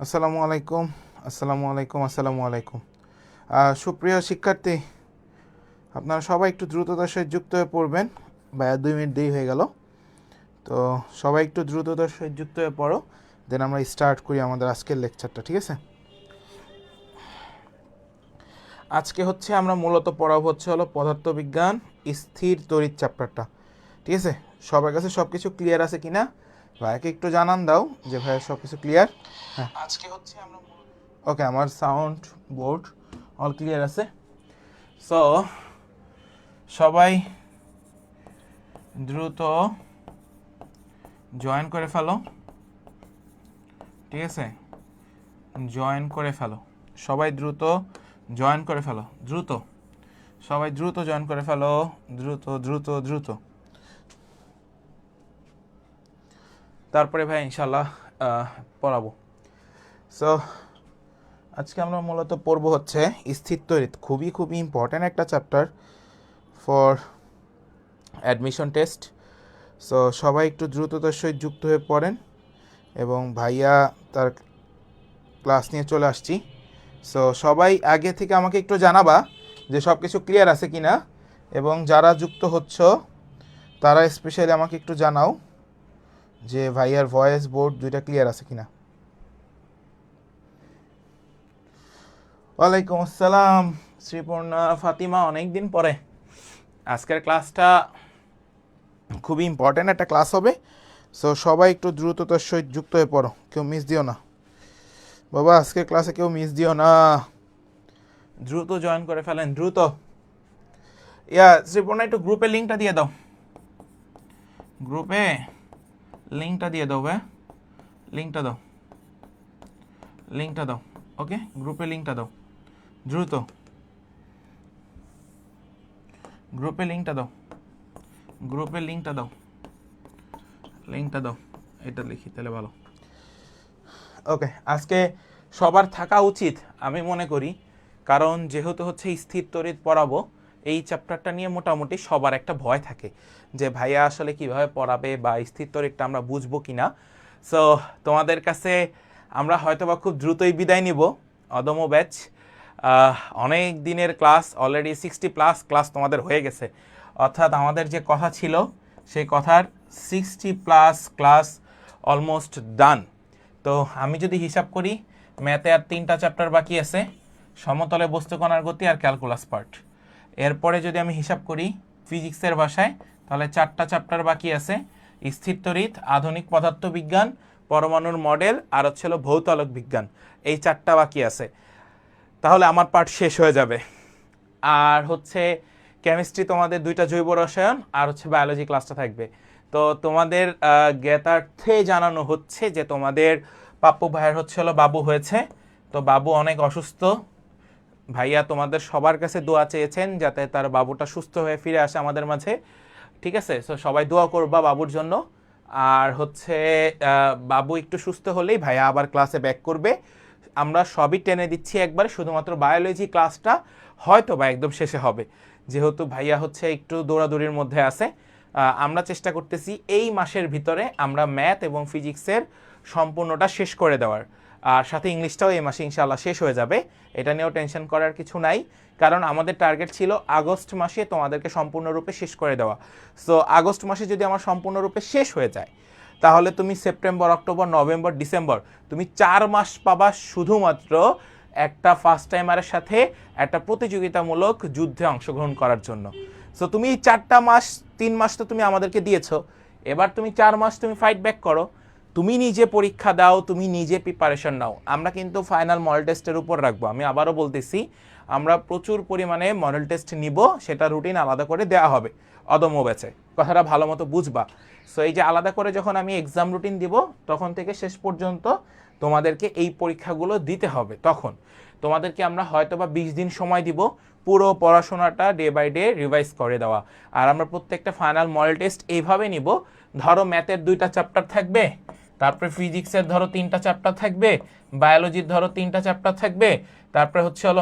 আসসালামু আলাইকুম। আসসালামু আলাইকুম। সুপ্রিয় শিক্ষার্থী, আপনারা সবাই একটু দ্রুততার সহিত যুক্ত হয়ে পড়বেন। 2 মিনিট দেরি হয়ে গেল, তো সবাই একটু দ্রুততার সহিত যুক্ত হয়ে পড়ো, দেন আমরা স্টার্ট করি আমাদের আজকের লেকচারটা, ঠিক আছে? আজকে আমরা মূলত পড়াবো পদার্থবিজ্ঞান স্থির তড়িৎ চ্যাপ্টারটা, ঠিক আছে? সবার কাছে সব কিছু ক্লিয়ার আছে কিনা ভাইকে একটু জানান দাও যে ভাইয়া সব কিছু ক্লিয়ার। হ্যাঁ, আজকে আমরা ওকে, আমার সাউন্ড বোর্ড অল ক্লিয়ার আছে। সো সবাই দ্রুত জয়েন করে ফেলো, ঠিক আছে? জয়েন করে ফেলো, সবাই দ্রুত জয়েন করে ফেলো, সবাই দ্রুত জয়েন করে ফেলো, দ্রুত। তারপরে ভাই ইনশাল্লাহ পড়াবো। সো আজকে আমরা মূলত পড়বো স্থির তড়িৎ, খুবই ইম্পর্ট্যান্ট একটা chapter for admission test. So সবাই একটু দ্রুততার সহিত যুক্ত হয়ে পড়েন, এবং ভাইয়া তার ক্লাস নিয়ে চলে আসছি। সো সবাই আগে থেকে আমাকে একটু জানাবা যে সব কিছু ক্লিয়ার আছে কি না, এবং যারা যুক্ত হচ্ছ তারা স্পেশালি আমাকে একটু জানাও যে ভাইয়ার ভয়েস বোর্ড দুইটা ক্লিয়ার আছে কিনা। ওয়ালাইকুম আসসালাম শ্রীপূর্ণা ফাতিমা, অনেক দিন পরে। আজকের ক্লাসটা খুবই ইম্পর্ট্যান্ট একটা ক্লাস হবে। সো সবাই একটু দ্রুততার সহিত যুক্ত হয়ে পড়ো, কেউ মিস দিও না বাবা, আজকের ক্লাসে কেউ মিস দিও না, দ্রুত জয়েন করে ফেলেন, দ্রুত। শ্রীপূর্ণা একটু গ্রুপে লিঙ্কটা দিয়ে দাও, গ্রুপে লিঙ্কটা দিয়ে দাও ভাই, লিঙ্কটা দাও, ওকে? গ্রুপে লিঙ্কটা দাও, দ্রুত গ্রুপে লিঙ্কটা দাও, এটা লিখি তাহলে ভালো। ওকে, আজকে সবার থাকা উচিত আমি মনে করি, কারণ যেহেতু স্থির তড়িৎ পড়াবো, এই চ্যাপ্টারটা নিয়ে মোটামুটি সবার একটা ভয় থাকে যে ভাইয়া আসলে কিভাবে পড়াবে বা স্থির তড়িৎটা আমরা বুঝবো কিনা। সো তোমাদের কাছে আমরা হয়তোবা খুব দ্রুতই বিদায় নিব, অদম্য ব্যাচ। অনেক দিনের ক্লাস, অলরেডি 60+ ক্লাস তোমাদের হয়ে গেছে, অর্থাৎ আমাদের যে কথা ছিল সেই কথার 60+ ক্লাস অলমোস্ট ডান। তো আমি যদি হিসাব করি, ম্যাথে আর 3টা চ্যাপ্টার বাকি আছে, সমতলে বস্তু কণার গতি আর ক্যালকুলাস পার্ট। এরপরে যদি আমি হিসাব করি ফিজিক্সের ভাষায়, তাহলে 4টা চ্যাপ্টার বাকি আছে, স্থির তড়িৎ, আধুনিক পদার্থবিজ্ঞান, পরমাণুর মডেল আর ভৌত আলোক বিজ্ঞান, এই 4টা বাকি আছে। তাহলে আমার পার্ট শেষ হয়ে যাবে। আর কেমিস্ট্রি তোমাদের 2টা জৈব রসায়ন আর বায়োলজি ক্লাসটা থাকবে। তো তোমাদের জ্ঞাতার্থে জানানো হচ্ছে যে তোমাদের পাপ্পু ভাইয়ের বাবু হয়েছে, তো বাবু অনেক অসুস্থ। ভাইয়া তোমাদের সবার কাছে দোয়া চেয়েছেন যাতে তার বাবুটা সুস্থ হয়ে ফিরে আসে আমাদের মাঝে, ঠিক আছে? সো সবাই দোয়া করবা বাবুর জন্য। আর বাবু একটু সুস্থ হলেই ভাইয়া আবার ক্লাসে ব্যাক করবে। আমরা সবই টেনে দিচ্ছি একবার, শুধুমাত্র বায়োলজি ক্লাসটা হয়তো বা একদম শেষে হবে, যেহেতু ভাইয়া একটু দৌড়াদৌড়ির মধ্যে আছে। আমরা চেষ্টা করতেছি এই মাসের ভিতরে আমরা ম্যাথ এবং ফিজিক্সের সম্পূর্ণটা শেষ করে দেওয়ার, আর সাথে ইংলিশটাও এই মাসে ইনশাআল্লাহ শেষ হয়ে যাবে। এটা নিয়েও টেনশন করার কিছু নাই, কারণ আমাদের টার্গেট ছিল আগস্ট মাসে তোমাদেরকে সম্পূর্ণরূপে শেষ করে দেওয়া। সো আগস্ট মাসে যদি আমার সম্পূর্ণরূপে শেষ হয়ে যায়, তাহলে তুমি সেপ্টেম্বর, অক্টোবর, নভেম্বর, ডিসেম্বর, তুমি 4 মাস পাবা শুধুমাত্র একটা ফার্স্ট টাইমারের সাথে একটা প্রতিযোগিতামূলক যুদ্ধে অংশগ্রহণ করার জন্য। সো তুমি 4টা মাস, 3 মাস তো তুমি আমাদেরকে দিয়েছো, এবার তুমি 4 মাস তুমি ফাইট ব্যাক করো, তুমি নিজে পরীক্ষা দাও, তুমি নিজে প্রিপারেশন নাও। আমরা কিন্তু ফাইনাল মডেল টেস্টের উপর রাখবো, আমি আবারও বলতেছি, আমরা প্রচুর পরিমাণে মডেল টেস্ট নিব, সেটা রুটিন আলাদা করে দেওয়া হবে অদম্য ব্যাচে, কথাটা ভালো মতো বুঝবা। সো এই যে আলাদা করে যখন আমি এক্সাম রুটিন দিব, তখন থেকে শেষ পর্যন্ত তোমাদেরকে এই পরীক্ষাগুলো দিতে হবে। তখন তোমাদেরকে আমরা হয়তোবা 20 দিন সময় দিব পুরো পড়াশোনাটা ডে বাই ডে রিভাইজ করে দেওয়া। আর আমরা প্রত্যেকটা ফাইনাল মডেল টেস্ট এইভাবে নিব, ধরো ম্যাথের 2টা চ্যাপ্টার থাকবে, তারপরে ফিজিক্সের ধরো 3টা চ্যাপ্টার থাকবে, বায়োলজির ধরো 3টা চ্যাপ্টার থাকবে, তারপরে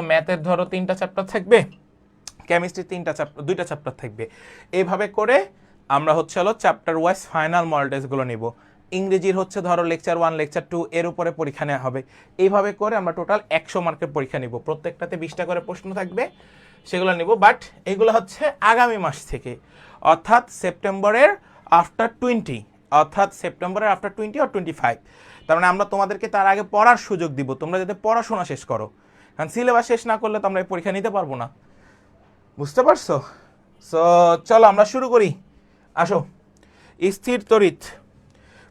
ম্যাথের ধরো 3টা চ্যাপ্টার থাকবে, কেমিস্ট্রি 2টা চ্যাপ্টার থাকবে। এইভাবে করে আমরা চ্যাপ্টার ওয়াইজ ফাইনাল মডেল টেস্টগুলো নিব। ইংরেজির হচ্ছে ধরো লেকচার 1 লেকচার 2 এর উপরে পরীক্ষা নেওয়া হবে। এইভাবে করে আমরা টোটাল 100 মার্কের পরীক্ষা নিব, প্রত্যেকটাতে 20টা করে প্রশ্ন থাকবে, সেগুলো নিব। বাট এগুলো হচ্ছে আগামী মাস থেকে, অর্থাৎ সেপ্টেম্বরের আফটার 20, অর্থাৎ সেপ্টেম্বরের আফটার 20 আর 25। তার মানে আমরা তোমাদেরকে তার আগে পড়ার সুযোগ দিব, তোমরা যাতে পড়াশোনা শেষ করো, কারণ সিলেবাস শেষ না করলে তো আমরা এই পরীক্ষা নিতে পারবো না, বুঝতে পারছো? সো চলো আমরা শুরু করি, আসো। স্থির তড়িৎ,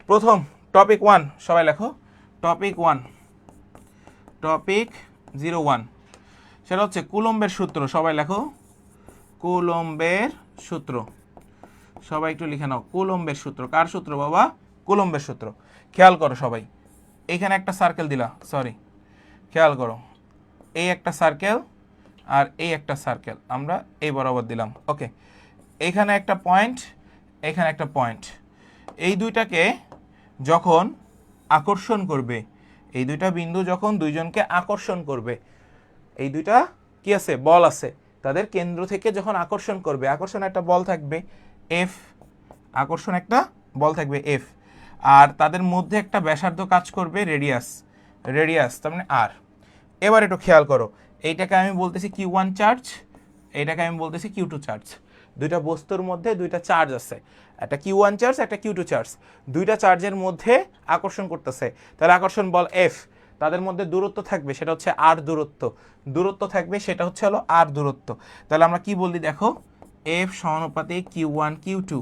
প্রথম টপিক 1 সবাই লেখো, টপিক 01, সেটা হচ্ছে কুলম্বের সূত্র। সবাই লেখো কুলম্বের সূত্র, সবাই একটু লিখে নাও কুলম্বের সূত্র। কার সূত্র বাবা? কুলম্বের সূত্র। খেয়াল করো সবাই, এইখানে একটা সার্কেল দিলা, সরি খেয়াল করো, এই একটা সার্কেল আর এই একটা সার্কেল আমরা এই বরাবর দিলাম, ওকে। এইখানে একটা পয়েন্ট, এখানে একটা পয়েন্ট, এই দুইটাকে যখন আকর্ষণ করবে, এই দুইটা বিন্দু যখন দুইজনকে আকর্ষণ করবে, এই দুইটা কি আছে? বল আছে, তাদের কেন্দ্র থেকে যখন আকর্ষণ করবে, আকর্ষণ একটা বল থাকবে এফ, আকর্ষণ একটা বল থাকবে এফ, আর তাদের মধ্যে একটা ব্যাসার্ধ কাজ করবে রেডিয়াস তার মানে আর। এবার একটু খেয়াল করো, এইটাকে আমি বলতেছি Q1 চার্জ, এইটাকে আমি বলতেছি Q2 চার্জ। দুইটা বস্তুর মধ্যে দুইটা চার্জ আছে, একটা Q1 চার্জ একটা Q2 চার্জ, দুইটা চার্জের মধ্যে আকর্ষণ করতেছে, তাহলে আকর্ষণ বল F, তাদের মধ্যে দূরত্ব থাকবে সেটা হচ্ছে আর দূরত্ব থাকবে সেটা হচ্ছে হলো আর দূরত্ব। তাহলে আমরা কি বলি দেখো, F সমানুপাতিক Q1 Q2,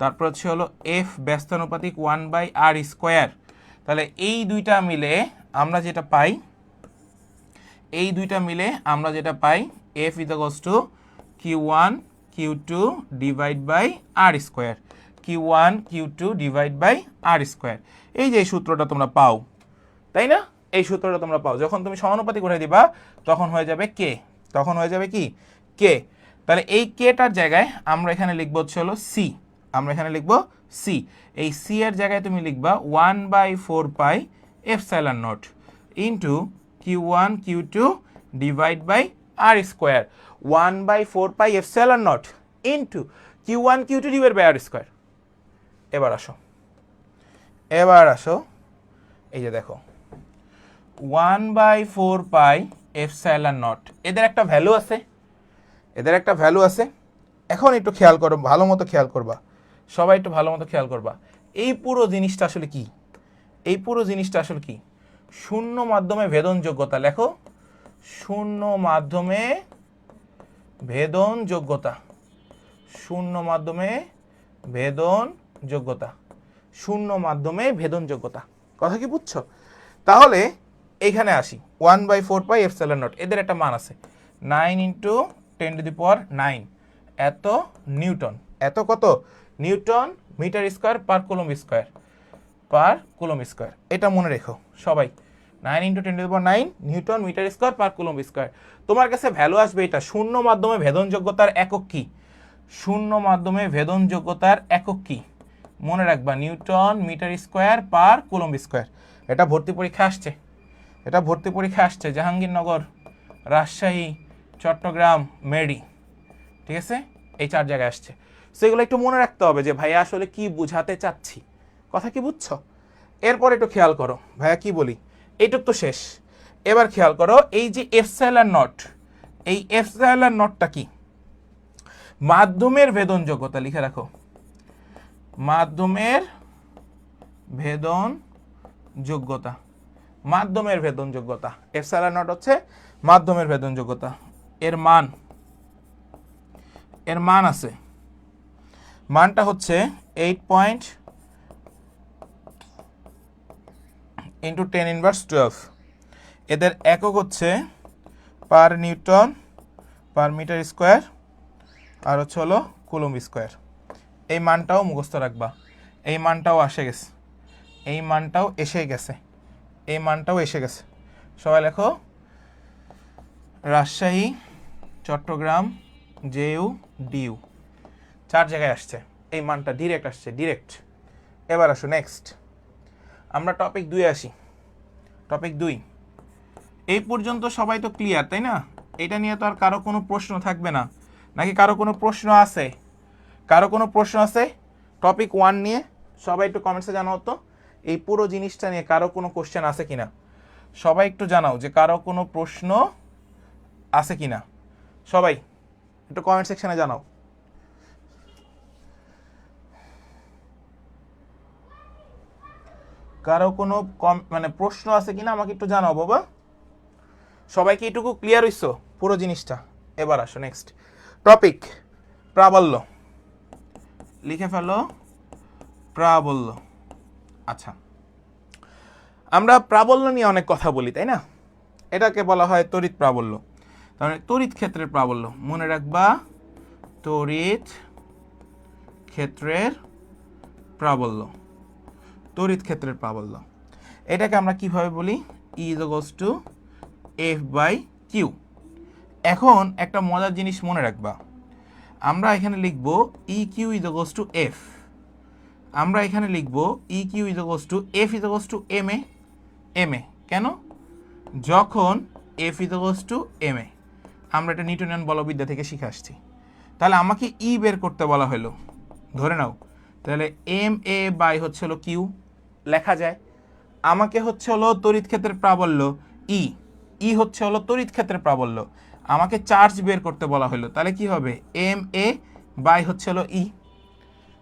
তারপর হচ্ছে হলো F ব্যস্তানুপাতিক 1/r²। তাহলে এই দুইটা মিলে আমরা যেটা পাই, F equals to Q1 Q2 divide by r², Q1 Q2 divide by r²। এই যে এই সূত্রটা তোমরা পাও, তাই না? এই সূত্রটা তোমরা পাও, যখন তুমি সমানুপাতিক উঠাই দিবা তখন হয়ে যাবে কে, তখন হয়ে যাবে কি কে। তাহলে এই কেটার জায়গায় আমরা এখানে লিখবো হচ্ছে হলো সি, আমরা এখানে লিখবো সি। এই সি এর জায়গায় তুমি লিখবা 1/4πε0 into Q1 Q2 divide by r², 1/4πε0 into Q1 Q2 divide by r²। এবার আসো, এই যে দেখো 1/4πε0, এদের একটা ভ্যালু আছে, এখন একটু খেয়াল করো, ভালো মতো খেয়াল করবা, সবাই একটু ভালো মতো খেয়াল করবা। এই পুরো জিনিসটা আসলে কি? শূন্য মাধ্যমে ভেদন যোগ্যতা। লেখো শূন্য মাধ্যমে ভেদন যোগ্যতা, শূন্য মাধ্যমে ভেদন যোগ্যতা। কথা কি বুঝছো? তাহলে এইখানে আসি, 1/4πε0, এদের একটা মান আছে 9 × 10⁹ এত নিউটন, এত কত newton metre square per coulomb square. এটা মনে রেখো সবাই, 9 × 10⁹ newton metre square per coulomb square. তোমার কাছে ভ্যালু আসবে এটা। শূন্য মাধ্যমে ভেদন যোগ্যতার একক কি? মনে রাখবা newton metre square per coulomb square. এটা ভর্তি পরীক্ষা আসছে, জাহাঙ্গীরনগর, রাজশাহী, চট্টগ্রাম, মেডি, ঠিক আছে, এই 4 জায়গায় আসছে। সেগুলো একটু মনে রাখতে হবে যে ভাইয়া আসলে কি বুঝাতে চাচ্ছি, কথা কি বুঝছো? এরপর একটু খেয়াল করো, ভাইয়া কি বলি, এইটুক তো শেষ। এবার খেয়াল করো, এই যে ε0, এই ε0টা কি? মাধ্যমের ভেদন যোগ্যতা, লিখে রাখো, মাধ্যমের ভেদন যোগ্যতা, ε0 হচ্ছে মাধ্যমের ভেদন যোগ্যতা। এর মান আছে, মানটা হচ্ছে 8 × 10⁻12। এদের একক হচ্ছে পার নিউটন পার মিটার স্কয়ার, আর হচ্ছে হলো কুলম্ব স্কয়ার। এই মানটাও মুখস্থ রাখবা, এই মানটাও এসে গেছে। সবাই লেখো রাজশাহী, চট্টগ্রাম, জেইউ, ডিইউ, 4 জায়গায় আসছে, এই মানটা ডিরেক্ট। এবার আসো নেক্সট, আমরা টপিক 2 আসি। টপিক 2, এই পর্যন্ত সবাই তো ক্লিয়ার, তাই না? এটা নিয়ে তো আর কারো কোনো প্রশ্ন থাকবে না, নাকি কারো কোনো প্রশ্ন আছে? টপিক 1 নিয়ে সবাই একটু কমেন্টসে জানাও তো এই পুরো জিনিসটা নিয়ে কারো কোনো কোশ্চেন আছে কিনা। সবাই একটু জানাও যে কারো কোনো প্রশ্ন আছে কিনা। সবাই একটু কমেন্ট সেকশনে জানাও। কারো কোনো মানে প্রশ্ন আছে কিনা আমাকে একটু জানাও বাবা। সবাইকে এটুকু ক্লিয়ার হইছো পুরো জিনিসটা। এবার আসো নেক্সট টপিক, প্রাবল্য। লিখে ফেলো প্রাবল্য। আচ্ছা, আমরা প্রাবল্য নিয়ে অনেক কথা বলি, তাই না? এটাকে বলা হয় তড়িৎ প্রাবল্য। তাহলে তড়িৎ ক্ষেত্রের প্রাবল্য মনে রাখবা, তড়িৎ ক্ষেত্রের প্রাবল্য, তড়িৎ ক্ষেত্রের প্রাবল্য। এটাকে আমরা কিভাবে বলি? E = to F/Q। এখন একটা মজার জিনিস মনে রাখবা, আমরা এখানে লিখব EQ = to F। আমরা এখানে লিখব EQ = to F = to MA। MA কেন? যখন F = to MA, আমরা এটা নিউটনিয়ান বলবিদ্যা থেকে শিখে আসছি। তাহলে আমাকে E বের করতে বলা হলো, ধরে নাও তাহলে MA/ হচ্ছে হলো Q লেখা যায়। আমাকে হচ্ছে হলো তড়িৎ ক্ষেত্রের প্রাবল্য E হচ্ছে হলো তড়িৎ ক্ষেত্রের প্রাবল্য, আমাকে চার্জ বের করতে বলা হলো, তাহলে কি হবে? MA/ হচ্ছে হলো E।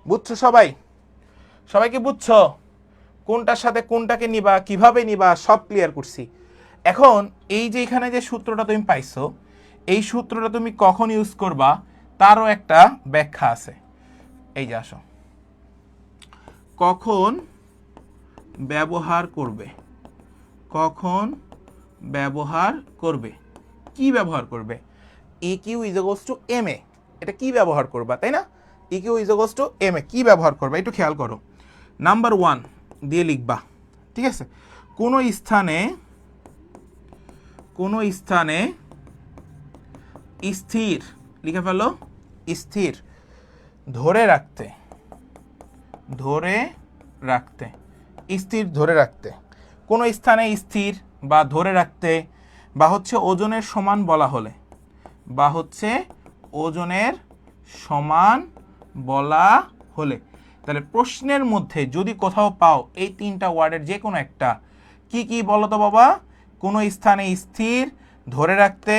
বুঝছো সবাই? সবাইকে বুঝছো কোনটার সাথে কোনটাকে নিবা, কিভাবে নিবা, সব ক্লিয়ার করছি। এখন এই যে এখানে যে সূত্রটা তুমি পাইছো, এই সূত্রটা তুমি কখন ইউজ করবা তারও একটা ব্যাখ্যা আছে। এই যে আসো, কখন ব্যবহার করবে, কখন ব্যবহার করবে, কি ব্যবহার করবে? EQ = to MA, এটা কি ব্যবহার করবা, তাই না? EQ = to MA কি ব্যবহার করবা একটু খেয়াল করো। নাম্বার 1 দিয়ে লিখবা, ঠিক আছে? কোনো স্থানে স্থির, লিখে ফেলো স্থির, ধরে রাখতে, স্থির ধরে রাখতে, কোনো স্থানে স্থির বা ধরে রাখতে বা হচ্ছে ওজনের সমান বলা হলে, বা হচ্ছে ওজনের সমান বলা হলে, তাহলে প্রশ্নের মধ্যে যদি কোথাও পাও এই তিনটা ওয়ার্ডের যে কোনো একটা, কি কি বলো তো বাবা? কোনো স্থানে স্থির, ধরে রাখতে,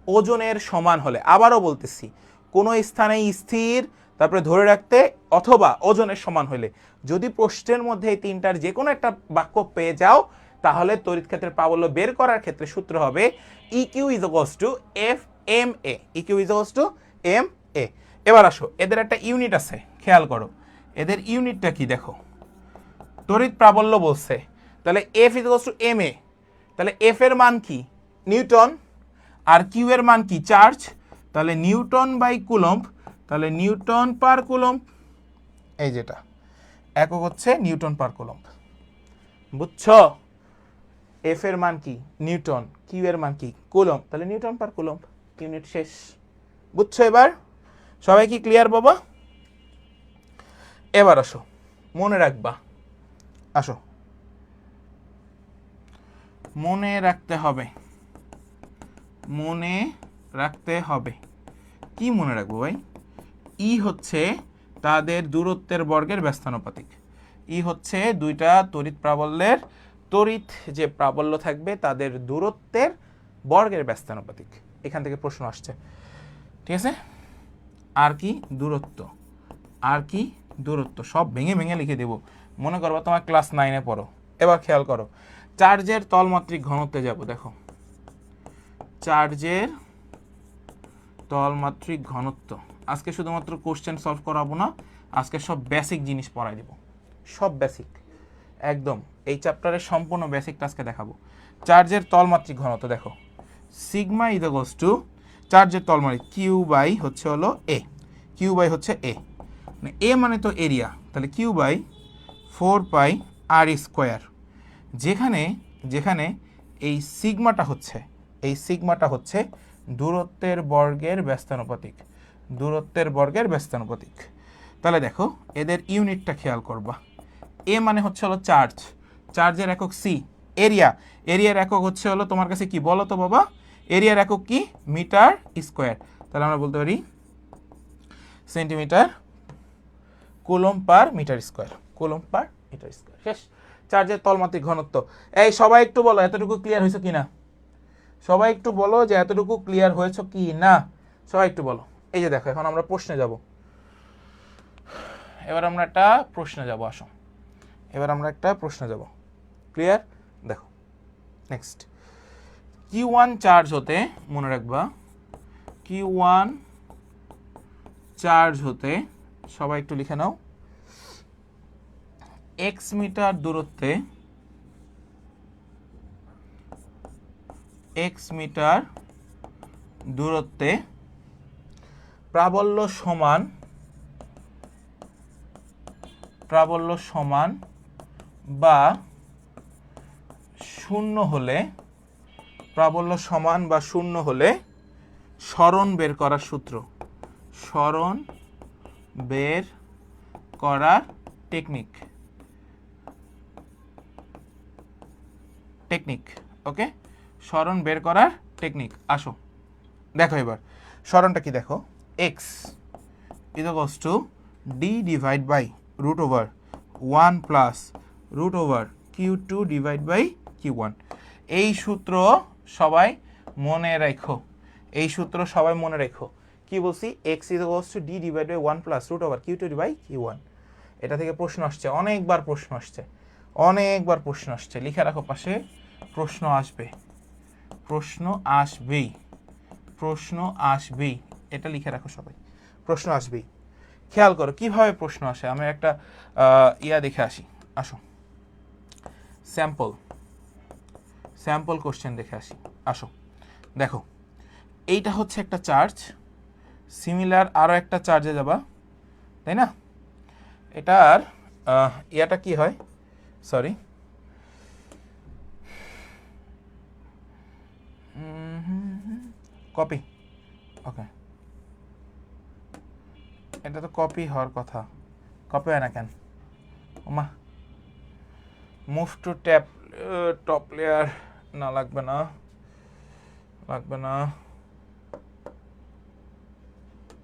ওজনের সমান হলে। আবারও বলতেছি, কোনো স্থানে স্থির, তারপরে ধরে রাখতে অথবা ওজনের সমান হলে। যদি প্রশ্নের মধ্যে এই তিনটার যে কোনো একটা বাক্য পেয়ে যাও, তাহলে তড়িৎ ক্ষেত্রের প্রাবল্য বের করার ক্ষেত্রে সূত্র হবে EQ = to FMA। EQ = to MA। এবার আসো, এদের একটা ইউনিট আছে, খেয়াল করো এদের ইউনিটটা কি দেখো। তড়িৎ প্রাবল্য বলছে, তাহলে F = to MA, তাহলে F এর মান কি? নিউটন। আর Q এর মান কি? চার্জ। তাহলে নিউটন/কুলম্ব, তাহলে নিউটন/কুলম্ব, এই যেটা একক হচ্ছে নিউটন/কুলম্ব। বুঝছো? F এর মান কি? নিউটন। Q এর মান কি? কুলম্ব, তাহলে নিউটন/কুলম্ব। ইউনিট শেষ। বুঝছো? এবার সবাই কি ক্লিয়ার বাবা? এবার আসো, মনে রাখবা, আসো মনে রাখতে হবে, মনে রাখতে হবে। কি মনে রাখবো ভাই? ই হচ্ছে তাদের দূরত্বের বর্গের ব্যস্তানুপাতিক। ই হচ্ছে দুইটা তড়িৎ প্রাবল্যের, তড়িৎ যে প্রাবল্য থাকবে তাদের দূরত্বের বর্গের ব্যস্তানুপাতিক। এখান থেকে প্রশ্ন আসছে, ঠিক আছে? আর কি? দূরত্ব। আর কি? দূরত্ব। সব ভেঙে ভেঙে লিখে দেব, মনে করবা তোমার ক্লাস 9-এ পড়ো। এবার খেয়াল করো, চার্জের তলমাত্রিক ঘনত্বে যাব। দেখো, চার্জের তলমাত্রিক ঘনত্ব। আজকে শুধুমাত্র কোশ্চেন সলভ করাবো না, আজকে সব বেসিক জিনিস পড়াই দেব, সব বেসিক একদম। এই চ্যাপ্টারের সম্পূর্ণ বেসিকটা আজকে দেখাবো। চার্জের তলমাত্রিক ঘনত্ব দেখো, সিগমা = to চার্জের তলমাত্রিক Q/, হচ্ছে হলো A। Q/, হচ্ছে A, মানে A মানে তো এরিয়া, তাহলে Q/4πr²। যেখানে এই সিগমাটা হচ্ছে দূরত্বের বর্গের ব্যস্তানুপাতিক, দূরত্বের বর্গের ব্যস্তানুপাতিক। তাহলে দেখো এদের ইউনিটটা খেয়াল করবা। এ মানে হচ্ছে হলো চার্জ, চার্জের একক সি। এরিয়ার একক হচ্ছে হলো তোমার কাছে কি বলো তো বাবা? এরিয়ার একক কি? Metre square. তাহলে আমরা বলতে পারি centimetre coulomb per metre square. Coulomb per metre square. শেষ। চার্জের তলমাত্রিক ঘনত্ব। এই সবাই একটু বলো এতটুকু ক্লিয়ার হয়েছে কিনা, সবাই একটু বলো যে এতটুকু ক্লিয়ার হয়েছে কি না, সবাই একটু বলো। এই যে দেখো এখন আমরা প্রশ্নে যাব, এবার আমরা একটা প্রশ্নে যাব, আসো এবার আমরা একটা প্রশ্নে যাব। ক্লিয়ার? দেখো নেক্সট, Q1 চার্জ হতে, মনে রাখবা Q1 চার্জ হতে, সবাই একটু লিখে নাও, x মিটার দূরত্বে, x মিটার দূরত্বে প্রাবল্য সমান বা শূন্য হলে, প্রাবল্য সমান বা শূন্য হলে সরণ বের করার সূত্র, সরণ বের করার টেকনিক, ওকে, সরণ বের করার টেকনিক। আসো দেখো এবার সরণটা কি, দেখো x equals to d divide by root over 1 plus root over q2 divide by q1। এই সূত্র সবাই মনে রাখো, এই সূত্র সবাই মনে রাখো। কি বলছি? x equals to d divide by 1 plus root over q2 by q1। এটা থেকে প্রশ্ন আসছে, অনেকবার প্রশ্ন আসছে, অনেকবার প্রশ্ন আসছে। লিখে রাখো পাশে, প্রশ্ন আসবে, প্রশ্ন আসবেই, প্রশ্ন আসবেই, এটা লিখে রাখো সবাই, প্রশ্ন আসবেই। খেয়াল করো কিভাবে প্রশ্ন আসে। আমি একটা ইয়া দেখে আসি, আসো স্যাম্পল কোশ্চেন দেখে আসি। আসো দেখো, এইটা হচ্ছে একটা চার্জ, সিমিলার আরও একটা চার্জে যাবা, তাই না? এটার ইয়াটা কি হয়, সরি কপি, ওকে, এটা তো কপি হওয়ার কথা, কপি হয় না কেন? ওমা, মুভ টু টপ লেয়ার, না লাগবে না, লাগবে না,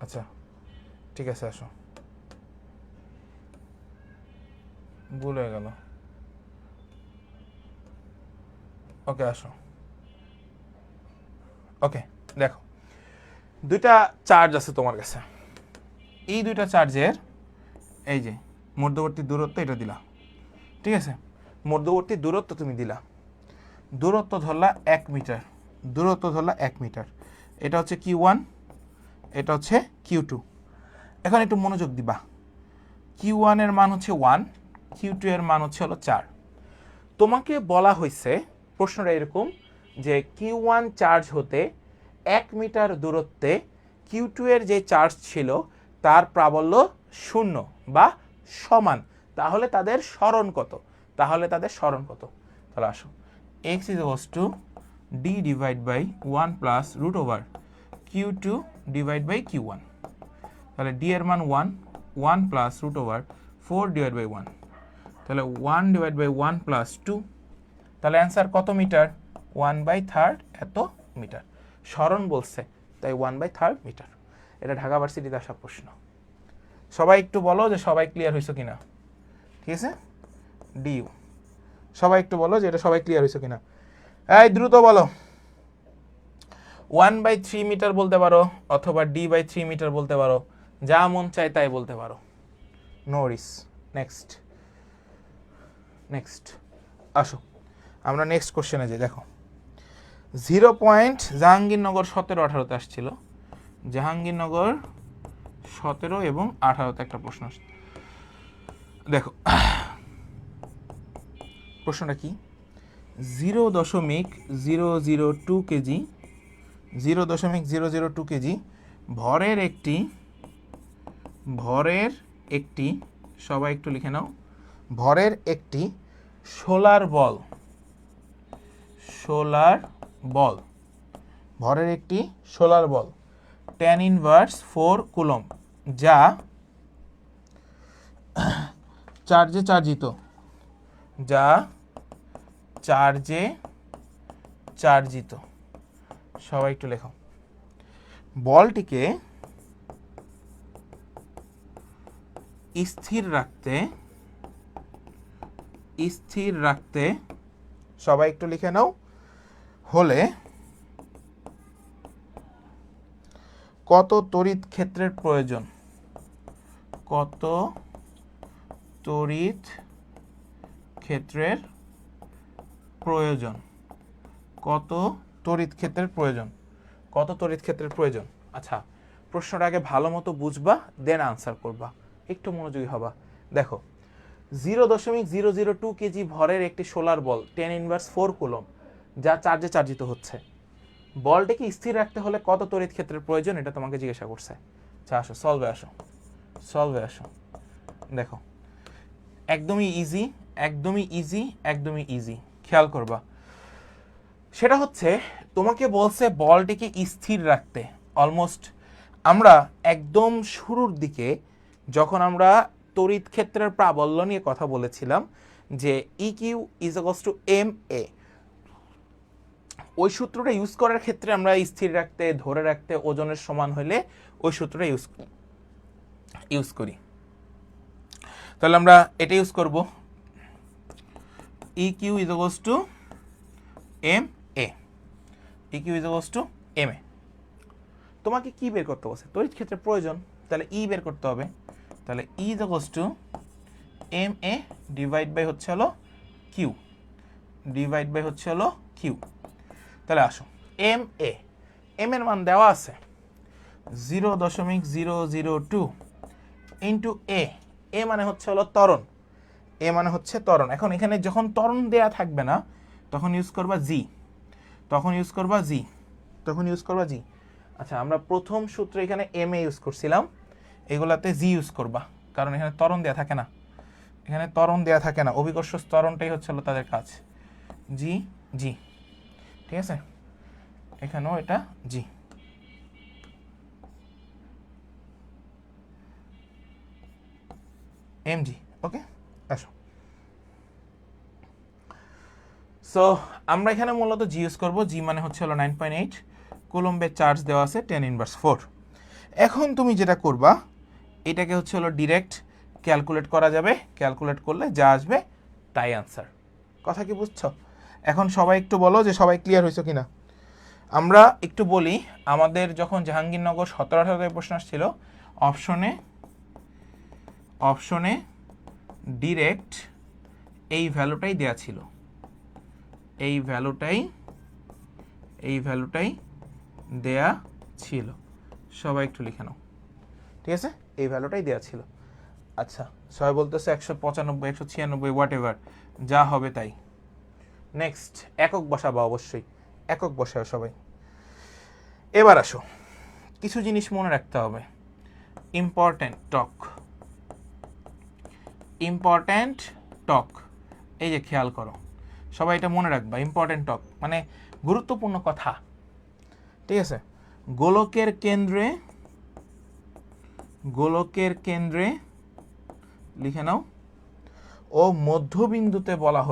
আচ্ছা ঠিক আছে, আসো, ভুল হয়ে গেল, ওকে আসো, ওকে দেখো দুইটা চার্জ আছে তোমার কাছে, এই দুইটা চার্জের এই যে মধ্যবর্তী দূরত্ব এটা দিলা, ঠিক আছে, মধ্যবর্তী দূরত্ব তুমি দিলা, দূরত্ব ধরলা 1 মিটার, দূরত্ব ধরলা 1 মিটার, এটা হচ্ছে Q1, এটা হচ্ছে Q2। এখন একটু মনোযোগ দিবা, Q1 এর মান হচ্ছে 1, Q2 এর মান হচ্ছে হলো 4। তোমাকে বলা হয়েছে প্রশ্নটা এরকম যে Q1 চার্জ হতে 1 মিটার দূরত্বে Q2 এর যে চার্জ ছিল তার প্রাবল্য 0 বা সমান, তাহলে তাদের সরণ কত, তাহলে তাদের সরণ কত? তাহলে আসো, x equals to d divide by 1 plus root over q2 divide by q1। তাহলে d এর মান 1, 1 plus root over 4 divide by 1, তাহলে 1 ডিভাইড বাই 1 প্লাস 2, তাহলে অ্যান্সার কত মিটার? 1/3 এত মিটার। সরণ বলছে তাই 1/3 মিটার। এটা ঢাকা ভার্সিটিতে আসা প্রশ্ন। সবাই একটু বলো যে সবাই ক্লিয়ার হয়েছে কিনা, ঠিক আছে? ডিউ, সবাই একটু বলো যে এটা সবাই ক্লিয়ার হয়েছে কিনা। এই দ্রুত বলো, 1/3 মিটার বলতে পারো অথবা d/3 মিটার বলতে পারো, যা মন চায় তাই বলতে পারো, নো রিস। নেক্সট, নেক্সট আসো আমরা নেক্সট কোশ্চেনে যাই। দেখো 0 পয়েন্ট জাহাঙ্গীরনগর 17-18তে আসছিল, জাহাঙ্গীরনগর 17 এবং 18তে একটা প্রশ্ন আসছে। দেখো প্রশ্নটা কি, 0.002 কেজি, 0.002 কেজি ভরের একটি সবাই একটু লিখে নাও, ভরের একটি সোলার বল, ভরের একটি সোলার বল tan ইনভার্স 4 কুলম্ব, যা চার্জে চার্জিত, সবাই একটু লেখো। বলটিকে স্থির রাখতে স্থির রাখতে, সবাই একটু লিখে নাও, হলে কত তড়িৎ ক্ষেত্রের প্রয়োজন? কত তড়িৎ ক্ষেত্রের প্রয়োজন? কত তড়িৎ ক্ষেত্রের প্রয়োজন? কত তড়িৎ ক্ষেত্রের প্রয়োজন? আচ্ছা, প্রশ্নটা আগে ভালো মতো বুঝবা, দেন আনসার করবা, একটু মনোযোগী হবা। দেখো, 0.002 কেজি ভরের একটি সোলার বল 10⁻⁴ কুলম্ব যা চার্জে চার্জিত হচ্ছে, বলটিকে স্থির রাখতে হলে কত তড়িৎ ক্ষেত্রের প্রয়োজন, এটা তোমাকে জিজ্ঞাসা করছে। আচ্ছা আসো, সলভে আসো। দেখো, একদমই ইজি, খেয়াল করবা। সেটা হচ্ছে, তোমাকে বলছে বলটিকে স্থির রাখতে। অলমোস্ট আমরা একদম শুরুর দিকে যখন আমরা তড়িৎ ক্ষেত্রের প্রাবল্য নিয়ে কথা বলেছিলাম, যে EQ is equals to M A, ওই সূত্রটা ইউজ করার ক্ষেত্রে আমরা স্থির রাখতে, ধরে রাখতে ওজনের সমান হলে ওই সূত্রটা ইউজ করি। তাহলে আমরা এটা ইউজ করব, EQ is equals to M A, EQ is equals to M A. তোমাকে কি বের করতে বলছে? তড়িৎ ক্ষেত্রের প্রয়োজন, তাহলে ই বের করতে হবে। তাহলে E is equals to M A divide by হচ্ছে হলো কিউ, তাহলে আসো, এম এর মান দেওয়া আছে 0.002 ইন্টু এ মানে হচ্ছে হলো ত্বরণ, এখন এখানে যখন ত্বরণ দেয়া থাকবে না তখন ইউজ করবা জি। আচ্ছা, আমরা প্রথম সূত্র এখানে এম এ ইউজ করছিলাম, এগুলাতে জি ইউজ করবা, কারণ এখানে ত্বরণ দেয়া থাকে না, অভিকর্ষ ত্বরণটাই হচ্ছে হলো তাদের কাজ। জি, ঠিক আছে, এখানেও এটা জি। এমজি, ওকে। আসো, সো আমরা এখানে মূলত জি ইউজ করবো। জি মানে হচ্ছে হলো 9.8 কুলম্বের চার্জ দেওয়া আছে 10⁻⁴। এখন তুমি যেটা করবা, এটাকে হচ্ছে হলো ডিরেক্ট ক্যালকুলেট করা যাবে, ক্যালকুলেট করলে যা আসবে তাই আনসার। কথা কি বুঝছো? এখন সবাই একটু বলো যে সবাই ক্লিয়ার হয়েছে কিনা। আমরা একটু বলি, আমাদের যখন জাহাঙ্গীরনগর 17-18 প্রশ্ন আসছিল, অপশনে ডিরেক্ট এই ভ্যালুটাই দেয়া ছিল, এই ভ্যালুটাই দেয়া ছিল। সবাই একটু লিখে নাও, ঠিক আছে, এই ভ্যালুটাই দেয়া ছিল। আচ্ছা, সবাই বলতেছে 195, 196, হোয়াট এভার, যা হবে তাই। নেক্সট, একক বসাবা, অবশ্যই একক বসাও সবাই। এবার আসো, কিছু জিনিস মনে রাখতে হবে, ইম্পর্ট্যান্ট টক, এই যে খেয়াল করো, সবাই এটা মনে রাখবা, ইম্পর্ট্যান্ট টক মানে গুরুত্বপূর্ণ কথা, ঠিক আছে। গোলকের কেন্দ্রে লিখে নাও, ও মধ্যবিন্দুতে বলা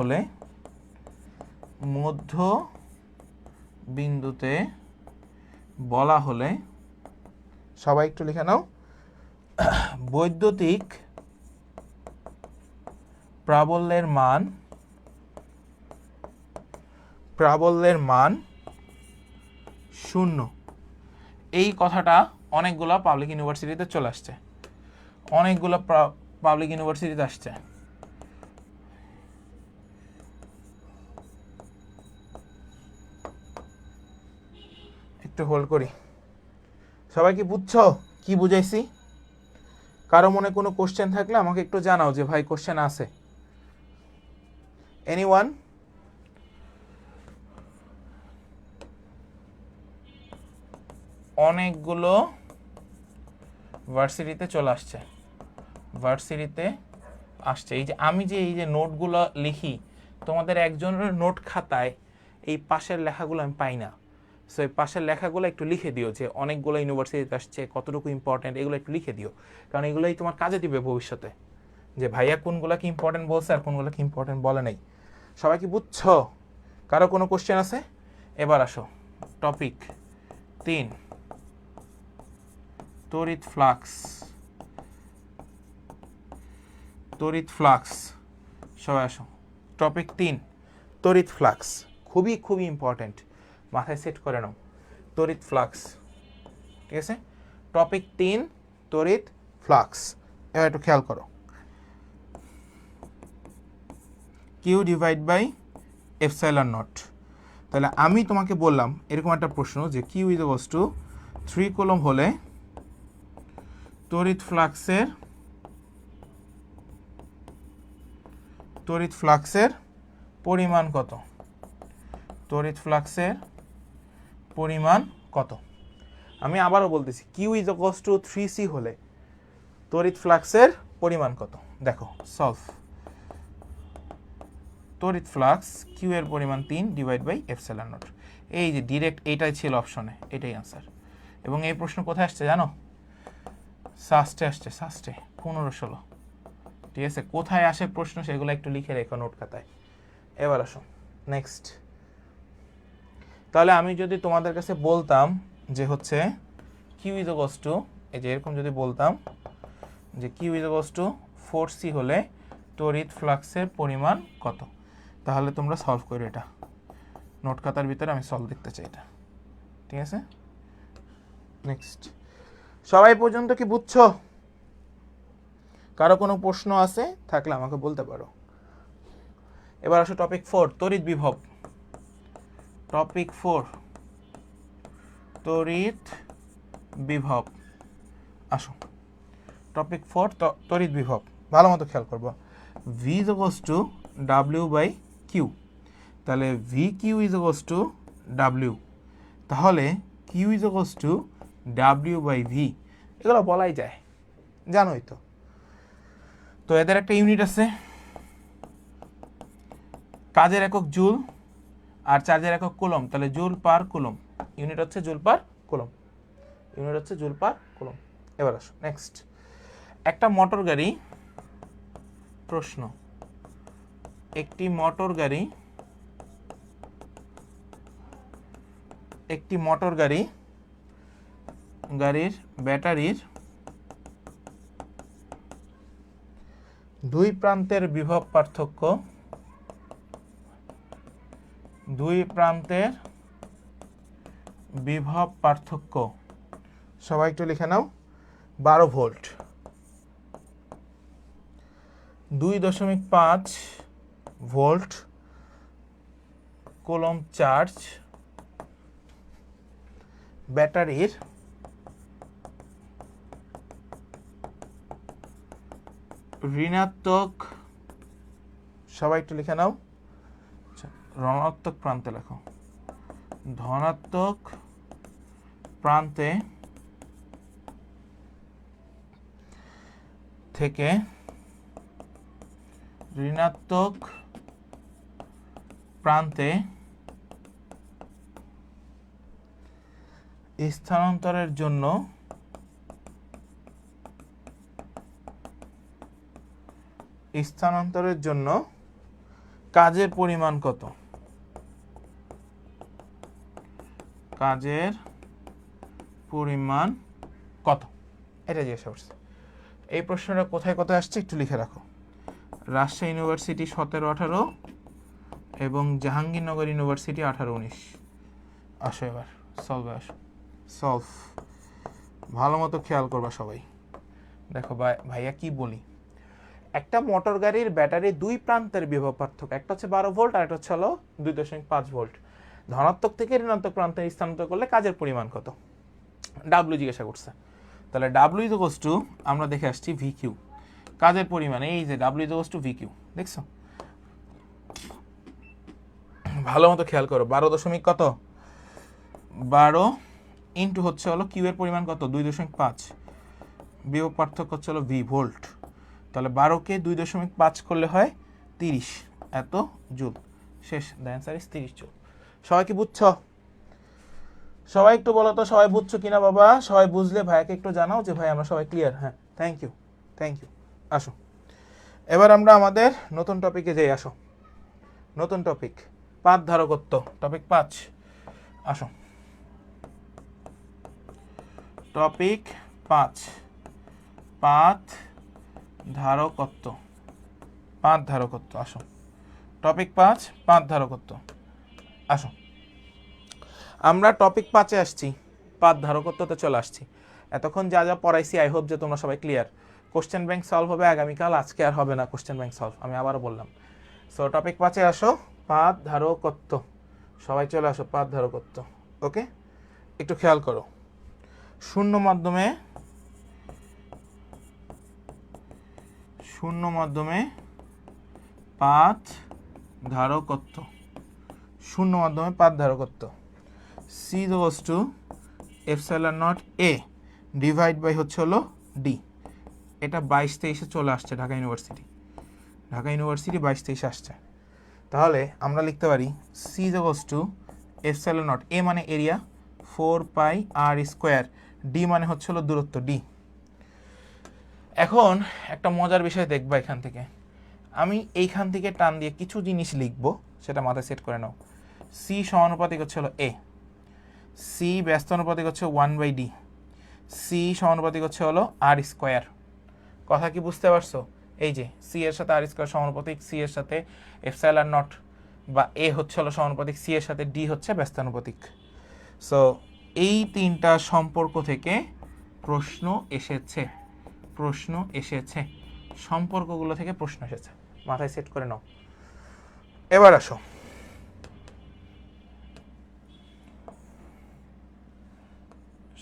হলে সবাই একটু লিখে নাও, বৈদ্যুতিক প্রাবল্যের মান 0। এই কথাটা অনেকগুলো পাবলিক ইউনিভার্সিটিতে চলে আসছে, আসছে। একটু হোল্ড করি, সবাই কি বুঝছো কি বুঝাইছি? কারো মনে কোনো কোশ্চেন থাকলে আমাকে একটু জানাও যে ভাই কোশ্চেন আছে। এনিওয়ান? অনেকগুলো ভার্সিটিতে চলে আসছে, এই যে আমি যে এই যে নোটগুলো লিখি, তোমাদের একজনের নোট খাতায় এই পাশের লেখাগুলো আমি পাই না, সো এই পাশের লেখাগুলো একটু লিখে দিও, যে অনেকগুলো ইউনিভার্সিটিতে আসছে, কতটুকু ইম্পর্টেন্ট, এগুলো একটু লিখে দিও, কারণ এগুলোই তোমার কাজে দিবে ভবিষ্যতে, যে ভাইয়া কোনগুলো কি ইম্পর্টেন্ট বলছে আর কোনগুলো কি ইম্পর্টেন্ট বলে নাই। সবাই কি বুঝছো? কারো কোনো কোশ্চেন আছে? এবার আসো, টপিক 3, তড়িৎ ফ্লাক্স। সবাই আসো, টপিক 3 তড়িৎ ফ্লাক্স, খুবই খুবই ইম্পর্টেন্ট, মাথায় সেট করে নাও। তড়িৎ ফ্লাক্স, ঠিক আছে। টপিক 3 তড়িৎ ফ্লাক্স। এবার একটু খেয়াল করো, Q divide by epsilon nought. তাহলে আমি তোমাকে বললাম এরকম একটা প্রশ্ন যে Q is equals to 3 coulomb হলে তড়িৎ ফ্লাক্সের পরিমাণ কত? তড়িৎ ফ্লাক্সের পরিমাণ কত? আমি আবারও বলতেছি, Q is equals two 3c হলে তড়িৎ ফ্লাক্সের পরিমাণ কত? দেখো সলভ। তড়িৎ ফ্লাক্স কিউ এর পরিমাণ 3 ডিভাইড বাই এপসাইলন নট। এই যে ডিরেক্ট এইটাই ছিল অপশনে, এটাই আনসার। এবং এই প্রশ্ন কোথায় আসছে জানো? সাস্টে আসছে, সাস্টে 15-16। ঠিক আছে, কোথায় আসে প্রশ্ন সেগুলো একটু লিখে রেখো নোট খাতায়। এবার আসো নেক্সট। তাহলে আমি যদি তোমাদের কাছে বলতাম যে হচ্ছে কিউ ইজ ইকুয়ালস টু, এই যে এরকম যদি বলতাম যে Q is equals two 4c হলে তড়িৎ ফ্লাক্সের পরিমাণ কত, তাহলে তোমরা সলভ করো এটা। নোট খাতার ভিতরে আমি সলভ দেখতে চাই এটা, ঠিক আছে। নেক্সট, সবাই পর্যন্ত কি বুঝছো? কারো কোনো প্রশ্ন আছে থাকলে আমাকে বলতে পারো। এবার আসো টপিক 4 তড়িৎ বিভব। টপিক 4 তড়িৎ বিভব। আসো টপিক 4 তড়িৎ বিভব, ভালো মতো খেয়াল করবো। V is equals to W by Q, তাহলে VQ is equals to W, তাহলে Q is equals to W by V, এগুলো বলাই যায়, জানোই তো। তো এদের একটা ইউনিট আছে, কাজের একক জুল আর চার্জের একক কুলম্ব, তাহলে জুল পার কুলম্ব, ইউনিট হচ্ছে জুল পার কুলম্ব, ইউনিট হচ্ছে জুল পার কুলম্ব। এবার আসো নেক্সট, একটা মোটর গাড়ি, প্রশ্ন, একটি মোটর গাড়ির ব্যাটারির দুই প্রান্তের বিভব পার্থক্য, সবাই একটু লিখে নাও, 12 ভোল্ট। 2.5 ভোল্ট কুলম্ব চার্জ ব্যাটারির ঋণাত্মক, সবাই একটু লিখে নাও, ঋণাত্মক প্রান্তে লেখো, ধনাত্মক প্রান্তে থেকে ঋণাত্মক প্রান্তে স্থানান্তরের জন্য কাজের পরিমাণ কত? কাজের পরিমাণ কত, এটা জিজ্ঞাসা করছে। এই প্রশ্নটা কোথায় কোথায় আসছে একটু লিখে রাখো। রাজশাহী ইউনিভার্সিটি 17-18 এবং জাহাঙ্গীরনগর ইউনিভার্সিটি 18-19। আসো এবার সলভে আসো, সলভ ভালো মতো খেয়াল করবা সবাই। দেখো ভাইয়া কি বলি, একটা মোটর গাড়ির ব্যাটারির দুই প্রান্তের বিভব পার্থক্য, একটা হচ্ছে 12 ভোল্ট আর একটা হচ্ছে 2.5 ভোল্ট, ধনাত্মক থেকে ঋণাত্মক প্রান্তে স্থানান্তর করলে কাজের পরিমাণ কত, ডাব্লিউ জিজ্ঞাসা করছে। তাহলে ডাব্লিউ ইজ ইকুয়ালস টু, আমরা দেখে আসছি ভিকিউ, কাজের পরিমাণ, এই যে ডাব্লিউ ইজ ইকুয়ালস টু ভিকিউ, দেখছো? ভালো মতো খেয়াল করো, 12 ইন্টু হচ্ছে কিউ এর পরিমাণ কত, 2.5, বিভব পার্থক্য হচ্ছে ভি ভোল্ট, তাহলে 12কে 2.5 করলে হয় 30 এত জুল, শেষ, দ্য অ্যান্সার ইজ 30 জুল। সবাই কি বুঝছো? সবাই একটু বলো তো সবাই বুঝছো কিনা বাবা? সবাই বুঝলে ভাইয়াকে একটু জানাও যে ভাই আমরা সবাই ক্লিয়ার। হ্যাঁ, থ্যাংক ইউ। আসো এবার আমরা আমাদের নতুন টপিকে যাই। আসো নতুন টপিক, পাত ধারকত্ব, টপিক 5। আসো টপিক 5, পাত ধারকত্ব। আসো টপিক 5 পাঁচ ধারকত্ব। আসো আমরা টপিক 5-এ আসছি, পাঁচ ধারকত্বতে চলে আসছি। এতক্ষণ যা যা পড়াইছি আই হোপ যে তোমরা সবাই ক্লিয়ার। কোশ্চেন ব্যাংক সলভ হবে আগামীকাল, আজকে আর হবে না কোশ্চেন ব্যাংক সলভ, আমি আবারও বললাম। সো টপিক 5-এ আসো, পাঁচ ধারকত্ব। সবাই চলে আসো, পাঁচ ধারকত্ব। ওকে, একটু খেয়াল করো, শূন্য মাধ্যমে পাঁচ ধারকত্ব, শূন্য মাধ্যমে পাঁচ ধারকত্ব। C is to epsilon not A divide by হচ্ছে হলো ডি। এটা 22-23-এ চলে আসছে ঢাকা ইউনিভার্সিটি 22-23 আসছে। তাহলে আমরা লিখতে পারি C is to epsilon not, A মানে এরিয়া, 4πr², ডি মানে হচ্ছে হলো দূরত্ব ডি। এখন একটা মজার বিষয় দেখবা, এখান থেকে আমি এইখান থেকে টান দিয়ে কিছু জিনিস লিখবো, সেটা মাথায় সেট করে নাও। সি সমানুপাতিক হচ্ছে হলো এ, সি ব্যস্তানুপাতিক হচ্ছে 1/d, সি সমানুপাতিক হচ্ছে হলো r²। কথা কি বুঝতে পারছো? এই যে সি এর সাথে r² সমানুপাতিক, সি এর সাথে এপসাইলন নট বা এ হচ্ছে হলো সমানুপাতিক, সি এর সাথে ডি হচ্ছে ব্যস্তানুপাতিক। সো এই তিনটা সম্পর্ক থেকে প্রশ্ন এসেছে, সম্পর্কগুলো থেকে প্রশ্ন এসেছে, মাথায় সেট করে নাও। এবার আসো,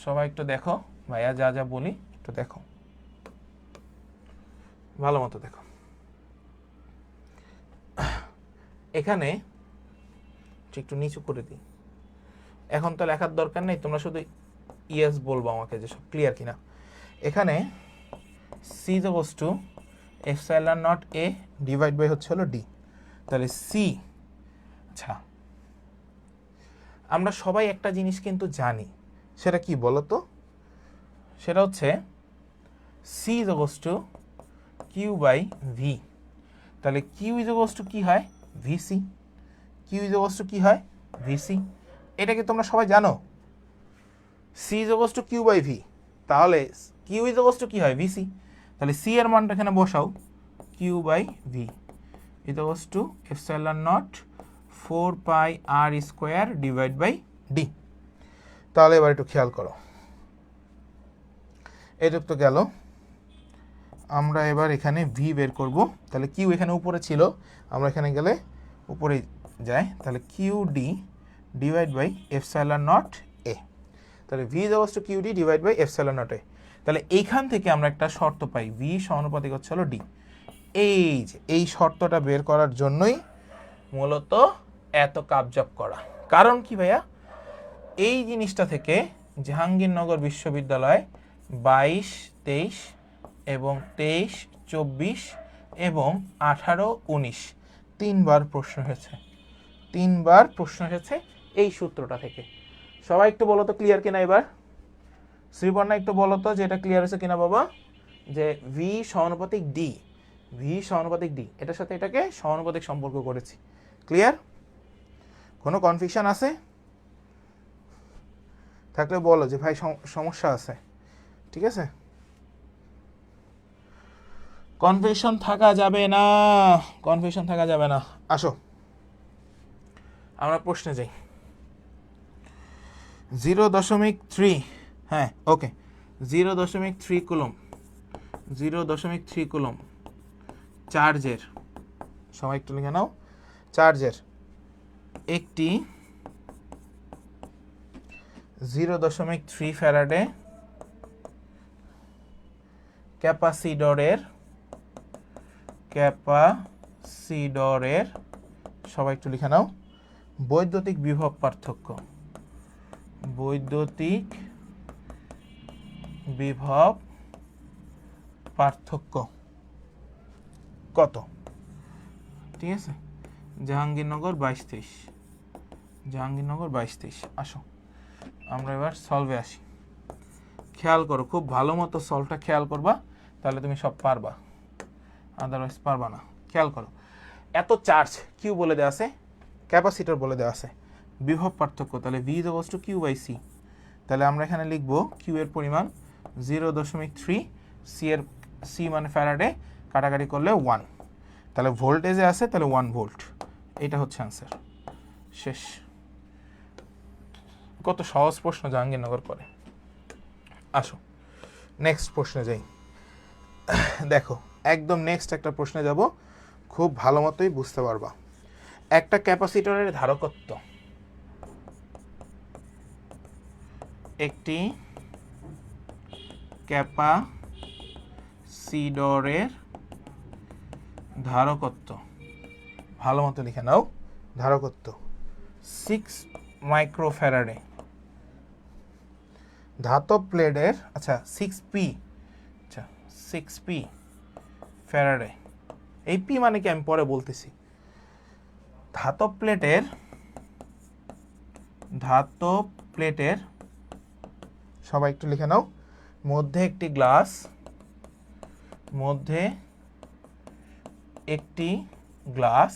সবাই একটু দেখো, ভাইয়া যা যা বলি একটু দেখো, ভালো মতো দেখো। এখানে একটু নিচু করে দিই, এখন তো লেখার দরকার নেই, তোমরা শুধু ইয়েস বলবো আমাকে যে সব ক্লিয়ার কিনা। এখানে C is to epsilon not A divide by হচ্ছে হলো ডি। তাহলে সি, আচ্ছা আমরা সবাই একটা জিনিস কিন্তু জানি, সেটা কি বলো তো? সেটা হচ্ছে C is to Q by V. তাহলে কিউ ইজ টু কি হয়? ভিসি। কিউ ইজ টু কি হয়? ভিসি। এটা কি তোমরা সবাই জানো? C is to Q by V, তাহলে কিউ ইজ টু কি হয়? ভিসি। তাহলে সি এর মানটা এখানে বসাও, Q by V is to epsilon nought 4πr² divide by D. তাহলে এবার একটু খেয়াল করো, এটুক তো গেল। আমরা এবার এখানে ভি বের করব। তাহলে কিউ এখানে উপরে ছিল, আমরা এখানে গেলে উপরে যায়, তাহলে Q D divide by epsilon not A. তাহলে V is to Q D divide by epsilon not A. তাহলে এইখান থেকে আমরা একটা শর্ত পাই, ভি সমানুপাতিক হচ্ছে হলো ডি। এই শর্তটা বের করার জন্যই মূলত এত কাবজাব করা। কারণ কি ভাইয়া, এই জিনিসটা থেকে জাহাঙ্গীরনগর বিশ্ববিদ্যালয় 22-23 এবং 23-24 এবং 18-19 তিনবার প্রশ্ন এসেছে এই সূত্রটা থেকে। সবাই একটু বলো তো ক্লিয়ার কিনা এবার? শ্রীবর্ণা একটু বলো তো যে এটা ক্লিয়ার হয়েছে কিনা বাবা, যে ভি সমানুপাতিক ডি, এটার সাথে এটাকে সমানুপাতিক সম্পর্ক করেছি। ক্লিয়ার? কোনো কনফিউশন আছে? থাকলে বলো যে ভাই সমস্যা আছে। ঠিক আছে, কনফিউশন থাকা যাবে না, আসো আমরা প্রশ্নে যাই। 0.3, হ্যাঁ ওকে, 0.3 কুলম চার্জের, সবাই একটু লিখে নাও, চার্জের একটি 0.3 ফ্যারাডে ক্যাপাসিটরের সবাই একটু লিখে নাও, বৈদ্যুতিক বিভব পার্থক্য কত? ঠিক আছে, জাহাঙ্গীরনগর 22-23। আসো আমরা এবার সলভে আসি। খেয়াল করো, খুব ভালো মতো সলভটা খেয়াল করবা, তাহলে তুমি সব পারবা, আদারওয়াইজ পারবা না। খেয়াল করো, এত চার্জ কিউ বলে দেওয়া আছে, ক্যাপাসিটর বলে দেওয়া আছে, বিভব পার্থক্য, তাহলে V is to Q by C. তাহলে আমরা এখানে লিখবো কিউ এর পরিমাণ 0.3, সি মানে ফ্যারাডে, কাটাকাটি করলে 1, তাহলে ভোল্টেজে আছে, তাহলে 1 ভোল্ট, এটা হচ্ছে আনসার। শেষ। কত সহজ প্রশ্ন জাহাঙ্গীরনগর করে। আসো নেক্সট প্রশ্নে যাই। দেখো একদম নেক্সট একটা প্রশ্নে যাব, খুব ভালো মতোই বুঝতে পারবা। একটা ক্যাপাসিটরের ধারকত্ব, একটি ক্যাপাসিটরের ধারকত্ব, ভালো মতো লিখে নাও, ধারকত্ব 6 মাইক্রোফ্যারাডে। ধাতব প্লেটের, আচ্ছা 6p, আচ্ছা 6p ফ্যারাডে। এই পি মানে কি আমি পরে বলতেছি। ধাতব প্লেটের সবাই একটু লিখে নাও, মধ্যে একটি গ্লাস,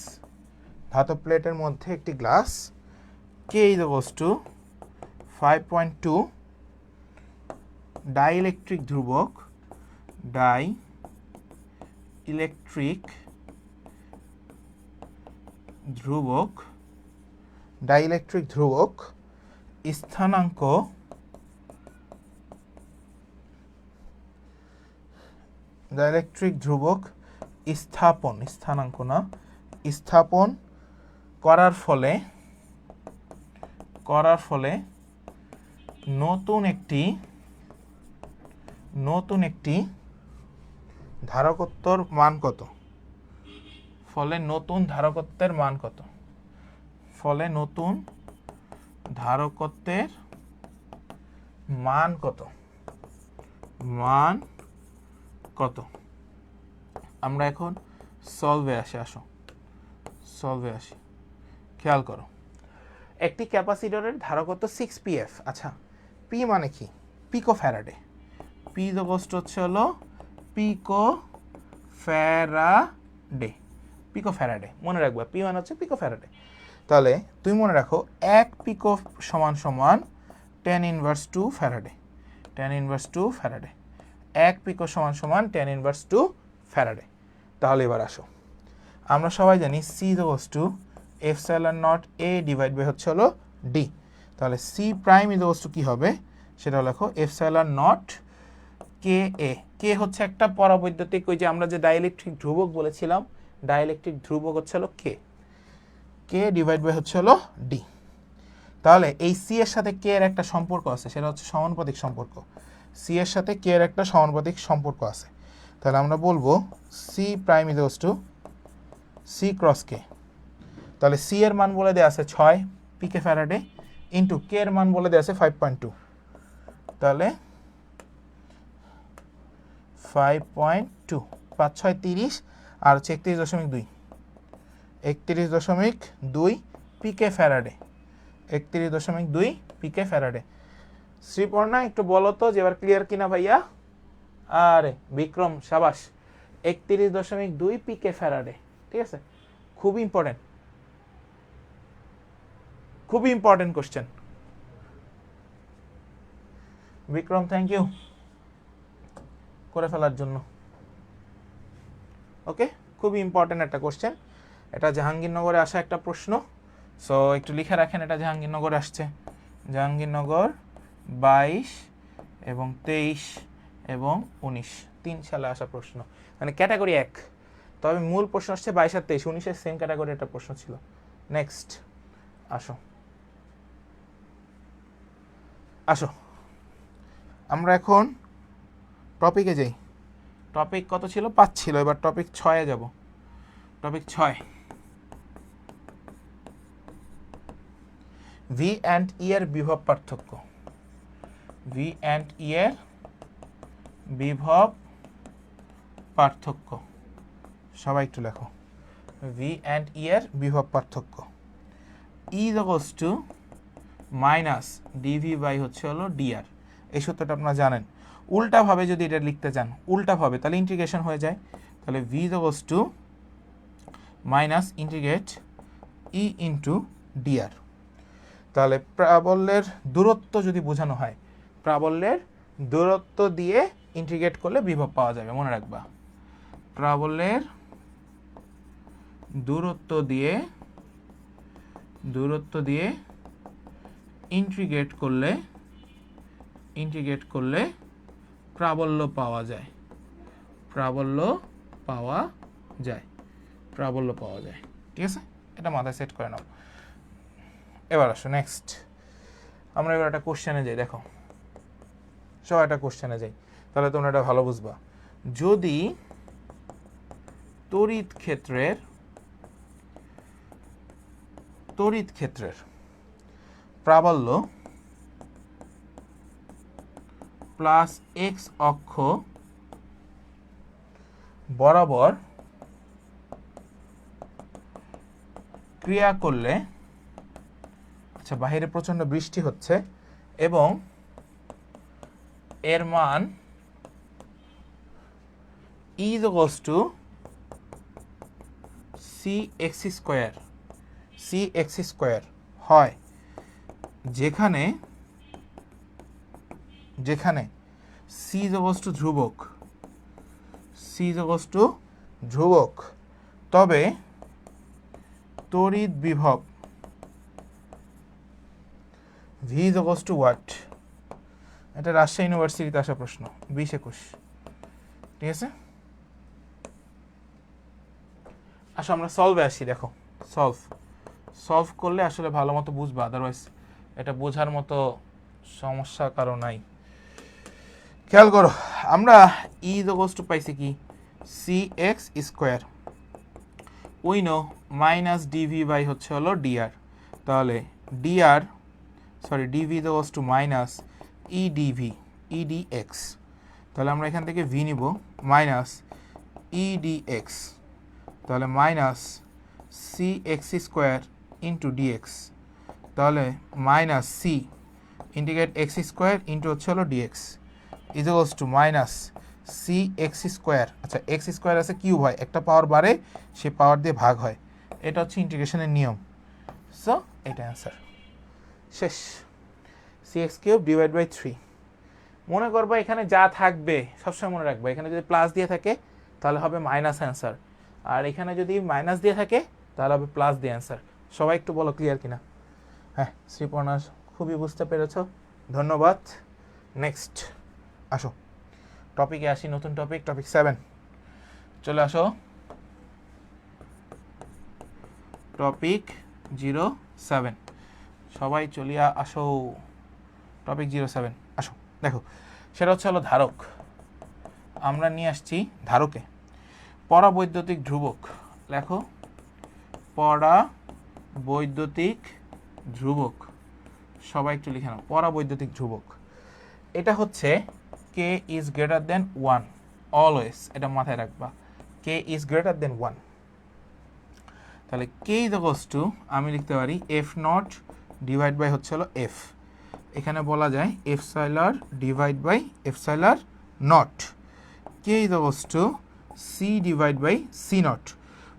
ধাতব প্লেটের মধ্যে একটি glass, K is equals to 5.2 dielectric ধ্রুবক, ডাইইলেকট্রিক ধ্রুবক স্থানাঙ্ক স্থাপন করার ফলে নতুন একটি ধারকত্বের মান কত? নতুন ধারকত্বের মান কত? আমরা এখন সলভে আসি। খেয়াল করো, একটি ক্যাপাসিটরের ধারকত্ব 6pf। আচ্ছা পি মানে কি? পিকো ফ্যারাডে। পি দোস্ত হচ্ছে হলো পিকো ফ্যারাডে, মনে রাখবা পি মানে হচ্ছে পিকো ফ্যারাডে। তাহলে তুমি মনে রাখো 1 পিকো সমান 10⁻² ফ্যারাডে। 1 পিকো সমান 10⁻² ফ্যারাডে। তাহলে এবার আসো, আমরা সবাই জানি C equals epsilon nought A divide by হচ্ছে হলো D। তাহলে C প্রাইম ইকুয়ালস কি হবে সেটা লেখো এপসাইলন নট KA। কে হচ্ছে একটা পরাবৈদ্যুতিক, ওই যে আমরা যে ডাইইলেকট্রিক ধ্রুবক বলেছিলাম, ডাইইলেকট্রিক ধ্রুবক হচ্ছে হলো কে ডিভাইড বাই হচ্ছে হলো D। তাহলে এই C এর সাথে K এর একটা সম্পর্ক আছে, সেটা হচ্ছে সমানুপাতিক সম্পর্ক। C এর সাথে K এর একটা সমানুপাতিক সম্পর্ক আছে। তাহলে আমরা বলবো C prime equals to C cross K। তাহলে C এর মান বলে দেওয়া আছে 6 পিকে ফ্যারাডে ইন্টু K এর মান বলে দেওয়া আছে 5.2। তাহলে 5.2 5 6 30 আর হচ্ছে 31.2 পিকে ফ্যারাডে। 31.2 পিকে ফ্যারাডে। শ্রীপর্ণা একটু বলো তো যে এবার ক্লিয়ার কিনা ভাইয়া? আরে বিক্রম সাবাস, 31.2 পিকে ফ্যারাডে। ঠিক আছে, খুবই important question. Vikram thank you করে ফেলার জন্য। ওকে, খুবই ইম্পর্টেন্ট একটা কোশ্চেন। এটা জাহাঙ্গীরনগরে আসা একটা প্রশ্ন, সো একটু লিখে রাখেন, এটা জাহাঙ্গীরনগরে আসছে। জাহাঙ্গীরনগর 22 এবং 23 এবং 19 3 সালে আসা প্রশ্ন, মানে ক্যাটাগরি 1। তবে মূল প্রশ্ন আসছে 22 আর 23, 19-এর সেম ক্যাটাগরি একটা প্রশ্ন ছিল। নেক্সট আসো আমরা এখন টপিকে যাই। টপিক কত ছিল? 5 ছিল, এবার টপিক 6-এ যাব। টপিক 6, ভি অ্যান্ড ই এর বিভব পার্থক্য। সবাই একটু লেখো, ভি অ্যান্ড ই এর বিভব পার্থক্য। E equals to minus DV by হচ্ছে হলো ডিআর। এই সূত্রটা আপনারা জানেন। উল্টাভাবে যদি এটা লিখতে চান, উল্টাভাবে, তাহলে ইন্টিগ্রেশন হয়ে যায়। তাহলে V equals to minus integrate E into dr. তাহলে প্রাবল্যের দূরত্ব যদি বোঝানো হয়, প্রাবল্যের দূরত্ব দিয়ে ইন্টিগ্রেট করলে বিভব পাওয়া যাবে, মনে রাখবা। প্রাবল্যের দূরত্ব দিয়ে দূরত্ব দিয়ে ইন্টিগ্রেট করলে প্রাবল্য পাওয়া যায়। প্রাবল্য পাওয়া যায়। ঠিক আছে, এটা মাথায় সেট করে নাও। এবার আসো নেক্সট, আমরা এবার একটা কোশ্চেনে যাই। দেখো সব একটা কোশ্চেনে যাই, তাহলে তোমরা এটা ভালো বুঝবা। যদি তড়িৎ ক্ষেত্রের প্রাবল্য প্লাস এক্স অক্ষ বরাবর ক্রিয়া করলে, আচ্ছা বাহিরে প্রচন্ড বৃষ্টি হচ্ছে এবং এর মান is equals to cx square হয়, যেখানে c is equals to ধ্রুবক, তবে তড়িৎ বিভব v is equals to what? এটা রাজশাহী ইউনিভার্সিটিতে আসা প্রশ্ন 20-21। ঠিক আছে, আসো আমরা সলভে আসি। দেখো সলভ করলে আসলে ভালো মতো বুঝবা, আদারওয়াইজ এটা বোঝার মতো সমস্যা কারো নাই। খেয়াল করো, আমরা ই ইজ ইকুয়ালস টু পাইছি কি cx square, we know minus DV by হচ্ছে হলো ডিআর, তাহলে DV is equals to minus EDX, তাহলে আমরা এখান থেকে ভি নিব মাইনাস ইডিএক্স, তাহলে minus C X square into DX, তাহলে minus C integrate X square into হচ্ছে হলো DX is equals to minus C X square. আচ্ছা এক্স স্কোয়ার আছে কিউব হয়, একটা পাওয়ার বাড়ে সে পাওয়ার দিয়ে ভাগ হয়, এটা হচ্ছে ইন্টিগ্রেশনের নিয়ম। সো এটা অ্যান্সার শেষ। C X cube divide by 3। মনে করবা এখানে যা থাকবে সবসময় মনে রাখবা, এখানে যদি প্লাস দিয়ে থাকে তাহলে হবে মাইনাস অ্যান্সার, আর এখানে যদি মাইনাস দিয়ে থাকে তাহলে হবে প্লাস দিয়ে অ্যান্সার। সবাই একটু বলো ক্লিয়ার কিনা? হ্যাঁ, শ্রীপর্ণা খুবই বুঝতে পেরেছ, ধন্যবাদ। নেক্সট আসো টপিকে আসি, নতুন টপিক 7 চলে আসো। টপিক 07 সবাই চলিয়া আসো, টপিক 07 আসো। দেখো সেটা হচ্ছে হলো ধারক, আমরা নিয়ে আসছি ধারকে পরাবৈদ্যুতিক ধ্রুবক। লেখো পরাবৈদ্যুতিক ধ্রুবক, সবাই একটু লিখে নাও পরাবৈদ্যুতিক ধ্রুবক। এটা হচ্ছে K is greater than 1 always, এটা মাথায় রাখবা, কে ইজ গ্রেটার দেন 1। তাহলে কে ইজ ইকুয়ালস টু আমি লিখতে পারি এফ নট ডিভাইড বাই হচ্ছে হলো এফ, এখানে বলা যায় F square divide by F square nought, K is equals to C divide by C nought.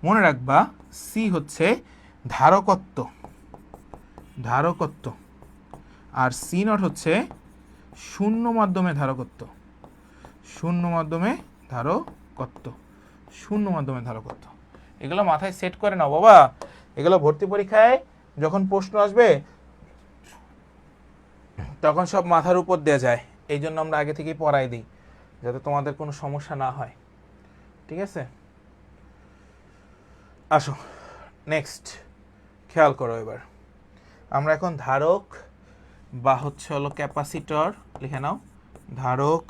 মনে রাখবা সি হচ্ছে ধারকত্ব, আর সি নট হচ্ছে শূন্য মাধ্যমে ধারকত্ব, এগুলো মাথায় সেট করে নাও বাবা, এগুলো ভর্তি পরীক্ষায় যখন প্রশ্ন আসবে তখন সব মাথার উপর দেওয়া যায়, এই জন্য আমরা আগে থেকেই পড়াই দিই যাতে তোমাদের কোনো সমস্যা না হয়। ঠিক আছে, আসো নেক্সট খেয়াল করো। এবার আমরা এখন ধারক বা হচ্ছে হলো ক্যাপাসিটর লিখে নাও, ধারক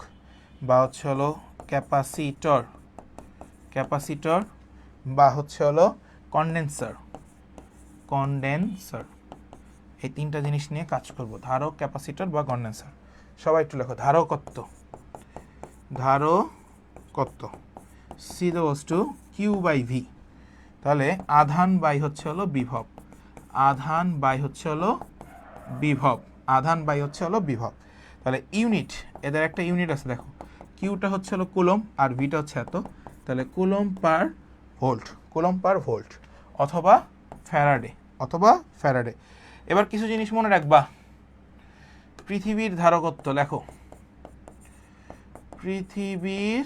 বা হচ্ছে হলো ক্যাপাসিটর বা হচ্ছে হলো কন্ডেন্সার, এই তিনটা জিনিস নিয়ে কাজ করব, ধারক ক্যাপাসিটর বা কন্ডেন্সার। সবাই একটু লেখো ধারকত্ব C equals to Q by V, তাহলে আধান বাই হচ্ছে হলো বিভব, তাহলে ইউনিট, এদের একটা ইউনিট আছে দেখো, কিউটা হচ্ছে হলো কুলম আর ভিটা হচ্ছে এত, তাহলে কুলম পার ভোল্ট অথবা ফ্যারাডে। এবার কিছু জিনিস মনে রাখবা, পৃথিবীর ধারকত্ব লেখো, পৃথিবীর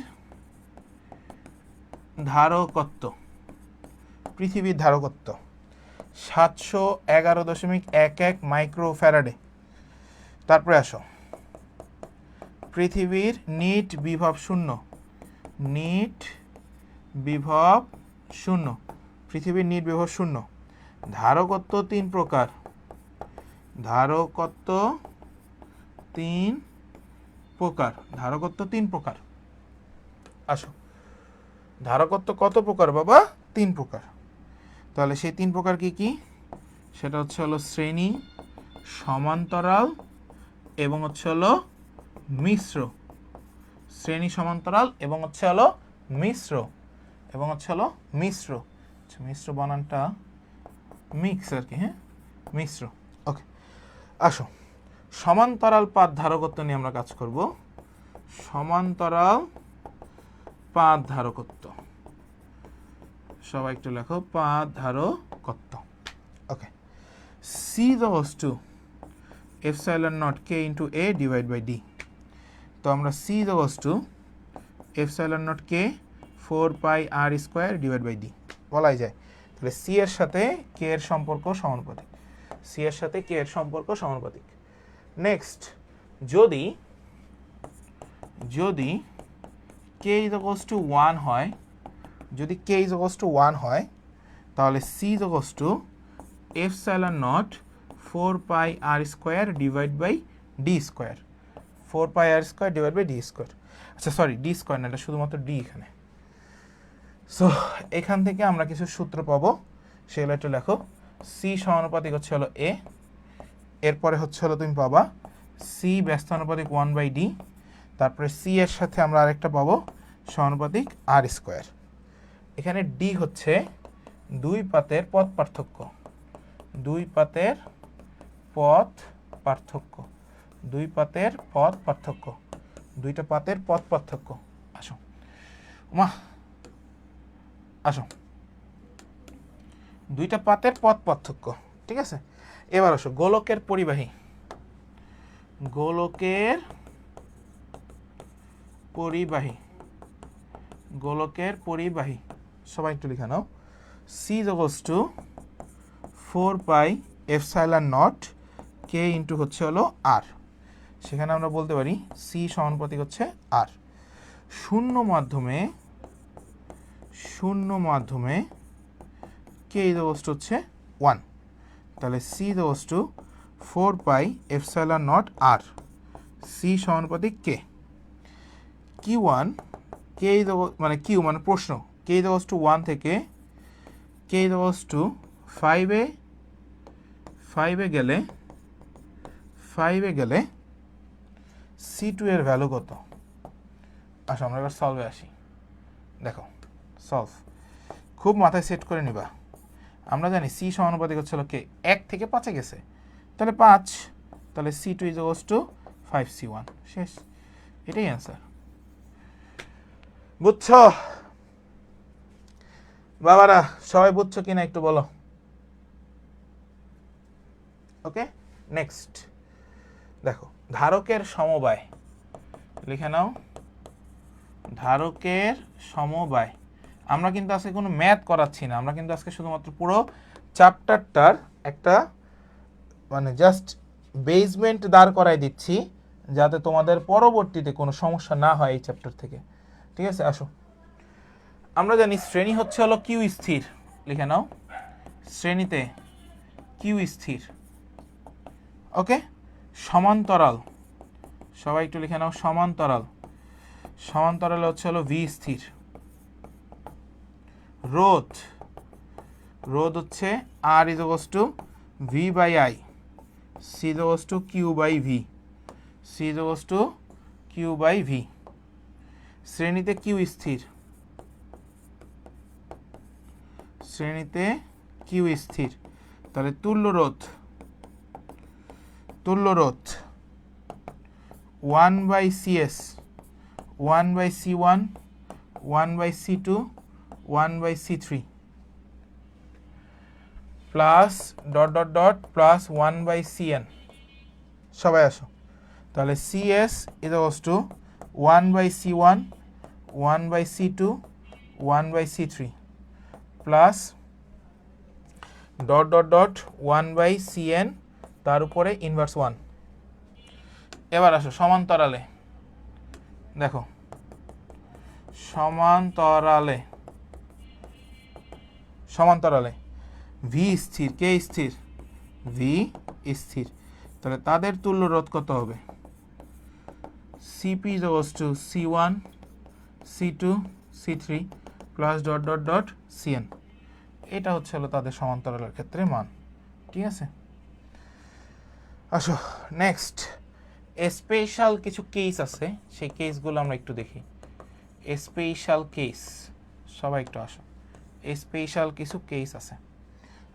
ধারকত্ব 711.11 মাইক্রোফ্যারাডে। তারপরে আসো, পৃথিবীর নিট বিভব শূন্য, নিট বিভব শূন্য, পৃথিবীর নিট বিভব শূন্য। ধারকত্ব 3 প্রকার, ধারকত্ব 3 প্রকার, ধারকত্ব 3 প্রকার। আসো, ধারকত্ব কত প্রকার বাবা? 3 প্রকার। তাহলে সেই 3 প্রকার কি কি? সেটা হচ্ছে হলো শ্রেণী, সমান্তরাল এবং হচ্ছে হলো মিশ্র। শ্রেণী, সমান্তরাল এবং হচ্ছে হলো মিশ্র, এবং হচ্ছে হলো মিশ্র। আচ্ছা, মিশ্র বানানটা মিক্স আর কি, হ্যাঁ, মিশ্র। ওকে, আসো, সমান্তরাল পাত ধারকত্ব নিয়ে আমরা কাজ করব। সমান্তরাল পাত ধারকত্ব, সবাই একটু লেখো, পাত ধারকত্ব। Okay, C is to epsilon naught K into A divide by D. তো আমরা C is to epsilon naught K 4 pi R square divide by D বলাই যায়। তাহলে সি এর সাথে কে এর সম্পর্ক সমানুপাতিক, সি এর সাথে কে এর সম্পর্ক সমানুপাতিক। নেক্সট, যদি যদি কে ইজ টু 1 হয়, যদি কে ইজ টু 1 হয়, তাহলে C is to epsilon nought 4 pi R square divide by D square, 4 pi R square divide by D square. আচ্ছা সরি, ডি স্কোয়ার না, এটা শুধুমাত্র ডি এখানে। সো এখান থেকে আমরা কিছু সূত্র পাবো, সেগুলো একটু লেখো। সি সমানুপাতিক হচ্ছে হলো এ, এরপরে হচ্ছে হলো তুমি পাবা সি ব্যস্তানুপাতিক 1 বাই ডি, তারপরে সি এর সাথে আমরা আরেকটা পাবো সমানুপাতিক আর স্কোয়ার। এখানে ডি হচ্ছে 2 পাতের পথ পার্থক্য, 2 পাতের পথ পার্থক্য, 2 পাতের পথ পার্থক্য, 2টা পাতের পথ পার্থক্য। আসো মা, আসো, 2টা পাতের পথ পার্থক্য, ঠিক আছে। এবার আসো, গোলকের পরিবাহী, গোলকের পরিবাহী, গোলকের পরিবাহী, সবাই একটু লিখে নাও। C is to 4 pi epsilon naught K into হচ্ছে হলো আর, সেখানে আমরা বলতে পারি সি সমানুপাতিক হচ্ছে আর। শূন্য মাধ্যমে, শূন্য মাধ্যমে কে ইজ হচ্ছে 1, তাহলে C is to 4 pi epsilon nought R, C সমানুপাতিক কে। Q1, কে ইজ মানে কিউ মানে প্রশ্ন, কে ইজ টু 1 থেকে কে ইজ টু 5-এ, 5-এ গেলে, 5-এ গেলে C2 এর ভ্যালু কত? আসো আমরা এবার সলভে আসি। দেখো, সলভ খুব মাথায় সেট করে নিবা। আমরা জানি সি সমানুপাতিক হচ্ছে কে 1 থেকে 5-এ গেছে, তাহলে 5, তাহলে C2 ইজ টু 5C1, শেষ। এটাই অ্যান্সার। বুঝছো বাবারা? সবাই বুঝছো কিনা একটু বলো। ওকে, নেক্সট দেখো, ধারকের সমবায় লিখে নাও, ধারকের সমবায়। আমরা কিন্তু আজকে কোনো ম্যাথ করাচ্ছি না, আমরা কিন্তু আজকে শুধুমাত্র পুরো চ্যাপ্টারটার একটা মানে জাস্ট বেসমেন্ট দাঁড় করাই দিচ্ছি, যাতে তোমাদের পরবর্তীতে কোনো সমস্যা না হয় এই চ্যাপ্টার থেকে, ঠিক আছে। আসো, আমরা জানি শ্রেণী হচ্ছে হলো কিউ স্থির, লিখে নাও, শ্রেণীতে কিউ স্থির। ওকে, সমান্তরাল, সবাই একটু লিখে নাও, সমান্তরাল, সমান্তরাল হচ্ছে হলো ভি স্থির। রোধ, রোধ হচ্ছে R is to V by I, C is to Q by V, C is to Q by V. শ্রেণীতে কিউ স্থির, শ্রেণীতে কিউ স্থির, তাহলে তুল্য রোধ, তুল্য রোধ 1 by CS, 1 by C1, 1 by C2, 1 by C3 plus dot dot dot plus 1 by CN। সবাই আসো, তাহলে CS is to 1 by C1, 1 by C2, 1 by C3 plus dot dot dot 1/cn তার উপরে ইনভার্স 1। এবার আসো সমান্তরালে, দেখো সমান্তরালে সমান্তরালে ভি স্থির, কে স্থির? ভি স্থির। তাহলে তাদের তুল্য রোধ কত হবে? CP is equals two C1 C2 C3 plus dot dot dot Cn। এটা হচ্ছে হলো তাদের সমান্তরালের ক্ষেত্রে মান। ঠিক আছে, আসো নেক্সট স্পেশাল কিছু কেস আছে, সেই কেসগুলো আমরা একটু দেখি। স্পেশাল কেস, সবাই একটু আসো। স্পেশাল কিছু কেস আছে,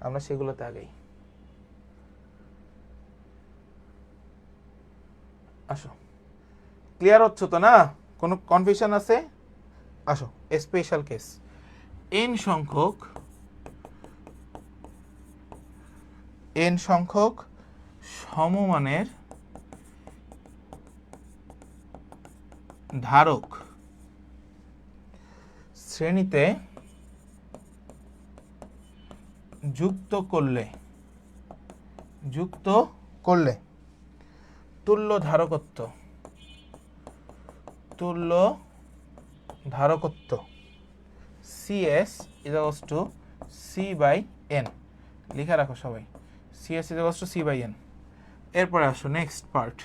আমরা সেগুলোতে আগেই আসো। ক্লিয়ার হচ্ছে তো না? কোনো কনফিউশন আছে? আসো স্পেশাল কেস। এন সংখ্যক সমমানের ধারক শ্রেণীতে যুক্ত করলে তুল্য ধারকত্ব CS is equals to C/N। লিখে রাখো সবাই, CS is equals to C/N। এরপরে আসো নেক্সট পার্ট।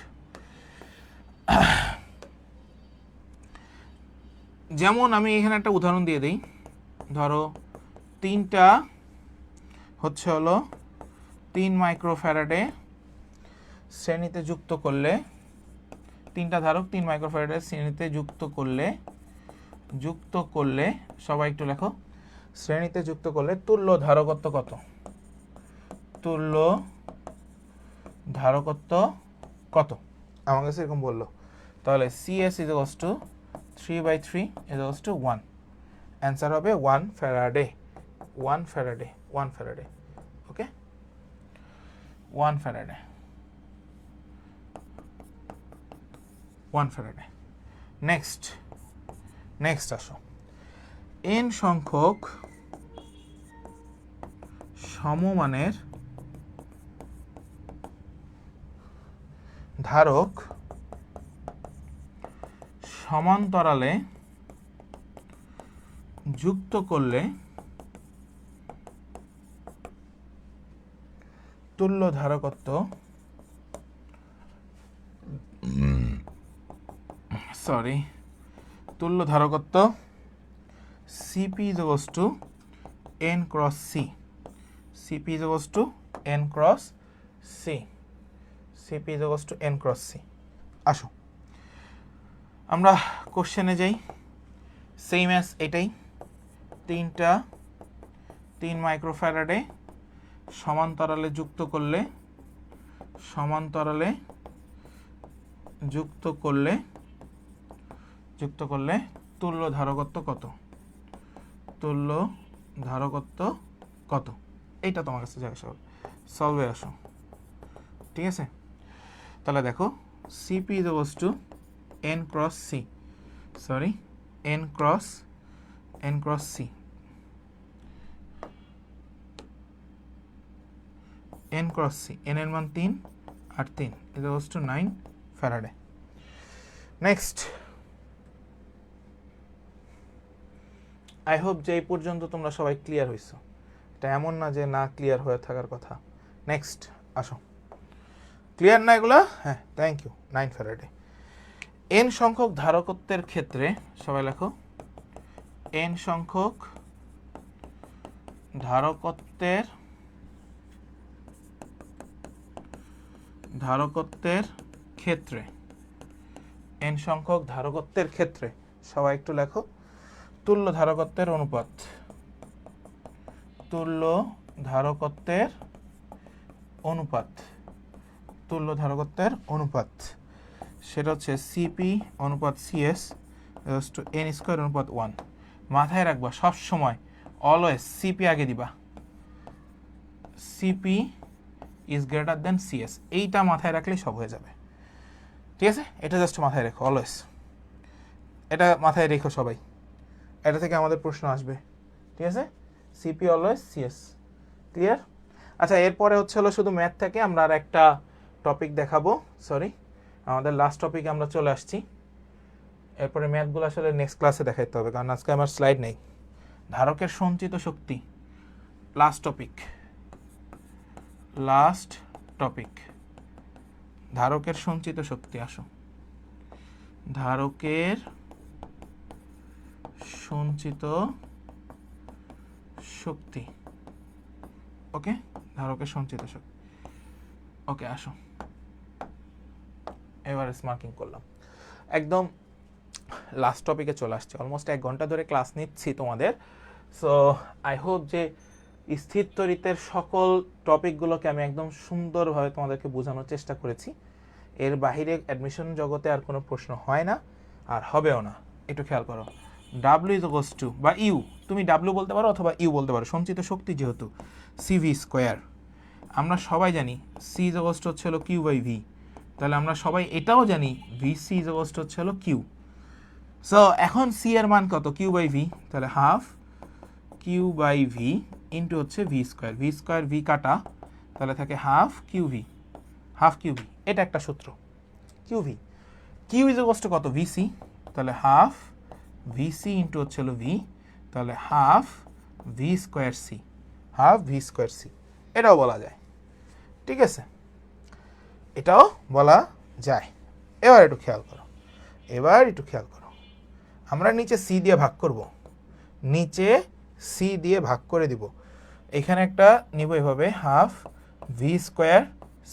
যেমন আমি এখানে একটা উদাহরণ দিয়ে দিই। ধরো তিনটা হচ্ছে হলো 3 মাইক্রোফ্যারাডে শ্রেণীতে যুক্ত করলে, তিনটা ধারক 3 মাইক্রোফ্যারাডে শ্রেণীতে যুক্ত করলে সবাই একটু লেখো, শ্রেণীতে যুক্ত করলে তুল্য ধারকত্ব কত? তুল্য ধারকত্ব কত? আমার কাছে এরকম বললো। তাহলে CS is equals to 3/3 is equals to 1। Answer হবে 1 ফ্যারাডে। ওকে, 1 ফ্যারাডে। নেক্সট আসো। n সংখ্যক সমমানের ধারক সমান্তরালে যুক্ত করলে তুল্য ধারকত্ব CP is equals to N cross C। CP is equals to N cross C। CP is equals to N cross C। আসো আমরা কোশ্চেনে যাই। সেম অ্যাজ এটাই, 3 মাইক্রোফ্যারাডে সমান্তরালে যুক্ত করলে তুল্য ধারকত্ব কত? এইটা তোমার কাছে জিজ্ঞাসা হবে, সলভে আসো। ঠিক আছে, তাহলে দেখো CP is equals to N cross C, N cross C। N cross C, N এর মান 3 আর 3 is equals to 9 Faraday. Next, I hope যে এই পর্যন্ত তোমরা সবাই ক্লিয়ার হয়েছো। এটা এমন না যে না ক্লিয়ার হয়ে থাকার কথা। নেক্সট আসো, ক্লিয়ার না এগুলো? হ্যাঁ, থ্যাংক ইউ। 9 ফ্যারাডে। n সংখ্যক ধারকত্বের ক্ষেত্রে সবাই লেখো, n সংখ্যক ধারকত্বের ক্ষেত্রে n সংখ্যক ধারকত্বের ক্ষেত্রে সবাই একটু লেখো, তুল্য ধারকত্বের অনুপাত সেটা হচ্ছে CP অনুপাত CS N স্কয়ার অনুপাত 1। মাথায় রাখবা সব সময় অলওয়েজ CP আগে দিবা, CP is greater than CS। এইটা মাথায় রাখলে সব হয়ে যাবে। ঠিক আছে, এটা জাস্ট মাথায় রেখো, অলওয়েজ এটা মাথায় রেখো সবাই। এটা থেকে আমাদের প্রশ্ন আসবে। ঠিক আছে, CP অলওয়েজ CS। ক্লিয়ার? আচ্ছা, এরপরে হচ্ছে হলো শুধু ম্যাথ থেকে আমরা আর একটা টপিক দেখাবো। সরি, আমাদের লাস্ট টপিকে আমরা চলে আসছি। এরপরে ম্যাথগুলো আসলে নেক্সট ক্লাসে দেখাইতে হবে, কারণ আজকে আমার স্লাইড নেই। ধারকের সঞ্চিত শক্তি, লাস্ট টপিক। ধারকের সঞ্চিত শক্তি। আসো, ধারকের সঞ্চিত শক্তি। ওকে, ধারকের সঞ্চিত শক্তি। ওকে, আসো, এবারে মার্কিং করলাম। একদম লাস্ট টপিকে চলে আসছে। অলমোস্ট 1 ঘন্টা ধরে ক্লাস নিচ্ছি তোমাদের। সো আই হোপ যে স্থির তড়িতের সকল টপিকগুলোকে আমি একদম সুন্দরভাবে তোমাদেরকে বোঝানোর চেষ্টা করেছি। এর বাহিরে অ্যাডমিশন জগতে আর কোনো প্রশ্ন হয় না, আর হবেও না। একটু খেয়াল করো, ডাব্লিউ ইজ ইকুয়ালস টু, বা ইউ, তুমি ডাব্লিউ বলতে পারো অথবা ইউ বলতে পারো, সঞ্চিত শক্তি যেহেতু সিভি স্কোয়ার। আমরা সবাই জানি সি ইজ ইকুয়ালস টু হচ্ছে হলো কিউ বাই ভি, তাহলে আমরা সবাই এটাও জানি V C is equals to হচ্ছে হলো কিউ। সো এখন সি এর মান কত? কিউ বাই ভি, তাহলে half Q by V into হচ্ছে V square. V square V কাটা, তাহলে থাকে হাফ কিউ ভি। এটা একটা সূত্র। কিউ ইজ ইকুয়ালস টু কত? ভিসি, তাহলে হাফ ভিসি ইন্টু হচ্ছে হলো ভি, তাহলে হাফ ভি স্কোয়ার সি। এটাও বলা যায়, ঠিক আছে, এটাও বলা যায়। এবার একটু খেয়াল করো, আমরা নিচে সি দিয়ে ভাগ করব, দিব। এখানে একটা নিব এভাবে, half V square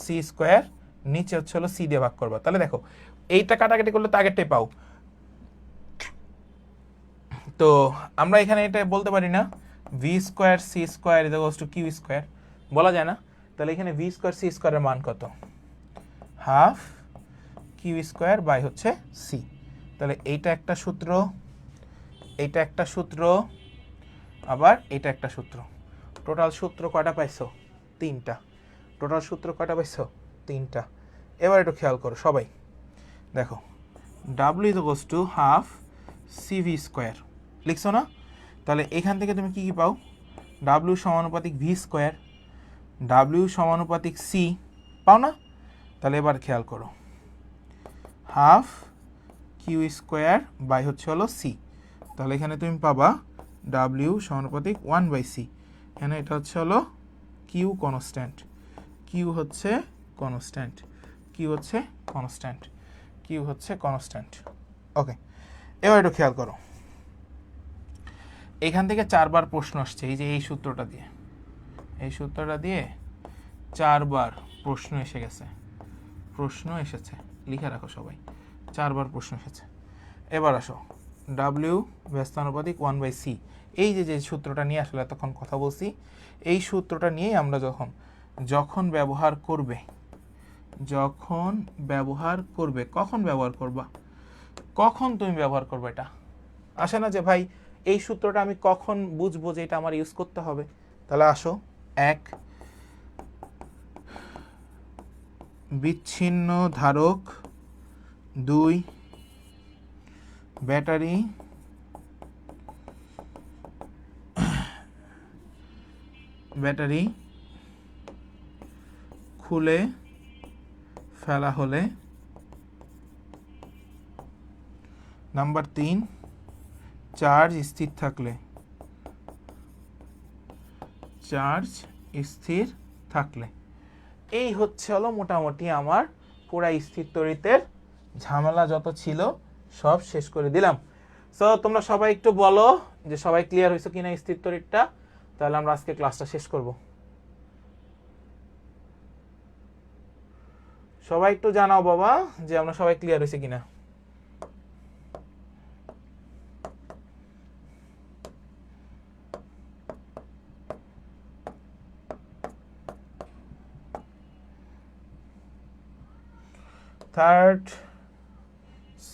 C square, নিচে হচ্ছে হলো সি দিয়ে ভাগ করবা। তাহলে দেখো, এইটা কাটাকাটি করলে তো আগেরটাই পাও। তো আমরা এখানে এটা বলতে পারি না V square C square is equals to Q square, বলা যায় না। তাহলে এখানে ভি স্কোয়ার সি স্কোয়ারের মান কত? হাফ কিউ স্কোয়ার বাই হচ্ছে সি। তাহলে এইটা একটা সূত্র, আবার এটা একটা সূত্র। টোটাল সূত্র কয়টা পাইছো? 3টা। এবার একটু খেয়াল করো সবাই, দেখো W is equals to half CV square, লিখছো না? তাহলে এখান থেকে তুমি কি পাও? ডাব্লিউ সমানুপাতিক ভি স্কোয়ার, ডাব্লিউ সমানুপাতিক সি, পাও না? তাহলে এবার খেয়াল করো, হাফ কিউ স্কোয়ার বাই হচ্ছে হলো সি। তাহলে এখানে তুমি পাবা ডাব্লিউ সমানুপাতিক 1/c। এখানে এটা হচ্ছে হলো কিউ হচ্ছে কনস্ট্যান্ট। ওকে, এবার একটু খেয়াল করো, এখান থেকে 4বার প্রশ্ন আসছে। এই যে এই সূত্রটা দিয়ে 4বার প্রশ্ন এসেছে, লিখে রাখো সবাই, 4বার প্রশ্ন এসেছে। এবার আসো, ডাব্লিউ ব্যস্তানুপাতিক 1/c, এই যে সূত্রটা নিয়ে আসলে তখন কথা বলছি, এই সূত্রটা নিয়েই আমরা যখন ব্যবহার করবে, কখন তুমি ব্যবহার করবে, এটা আসে না যে ভাই এই সূত্রটা আমি কখন বুঝবো যে এটা আমার ইউজ করতে হবে। তাহলে আসো, 1, বিচ্ছিন্ন ধারক, 2, ব্যাটারি, 3 খুলে ফেলা হলে, নাম্বার 3 চার্জ স্থির থাকলে। এই হচ্ছে হলো মোটামুটি আমার পুরা স্থির তড়িতের ঝামেলা যত ছিল সব শেষ করে দিলাম। সো তোমরা সবাই একটু বলো যে সবাই ক্লিয়ার হয়েছে কিনা স্থির তড়িৎটা, তাহলে আমরা আজকে ক্লাসটা শেষ করব। সবাই একটু জানাও বাবা যে আমরা সবাই ক্লিয়ার হয়েছে কিনা।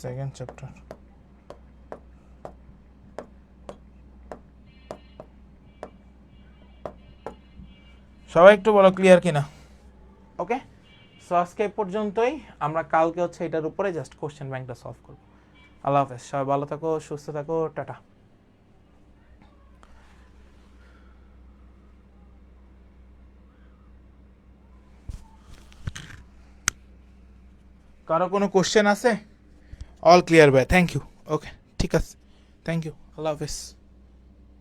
সেকেন্ড চ্যাপ্টার, সবাই একটু বলো ক্লিয়ার কিনা। ওকে, সো আজকে পর্যন্তই। আমরা কালকে হচ্ছে এটার উপরে জাস্ট কোশ্চেন ব্যাংকটা সলভ করব। আল্লাহ হাফেজ, সবাই ভালো থাকো, সুস্থ থাকো, টাটা। কারো কোনো কোশ্চেন আছে? অল ক্লিয়ার ভাই, থ্যাংক ইউ। ওকে, ঠিক আছে, থ্যাংক ইউ, আল্লাহ হাফেজ।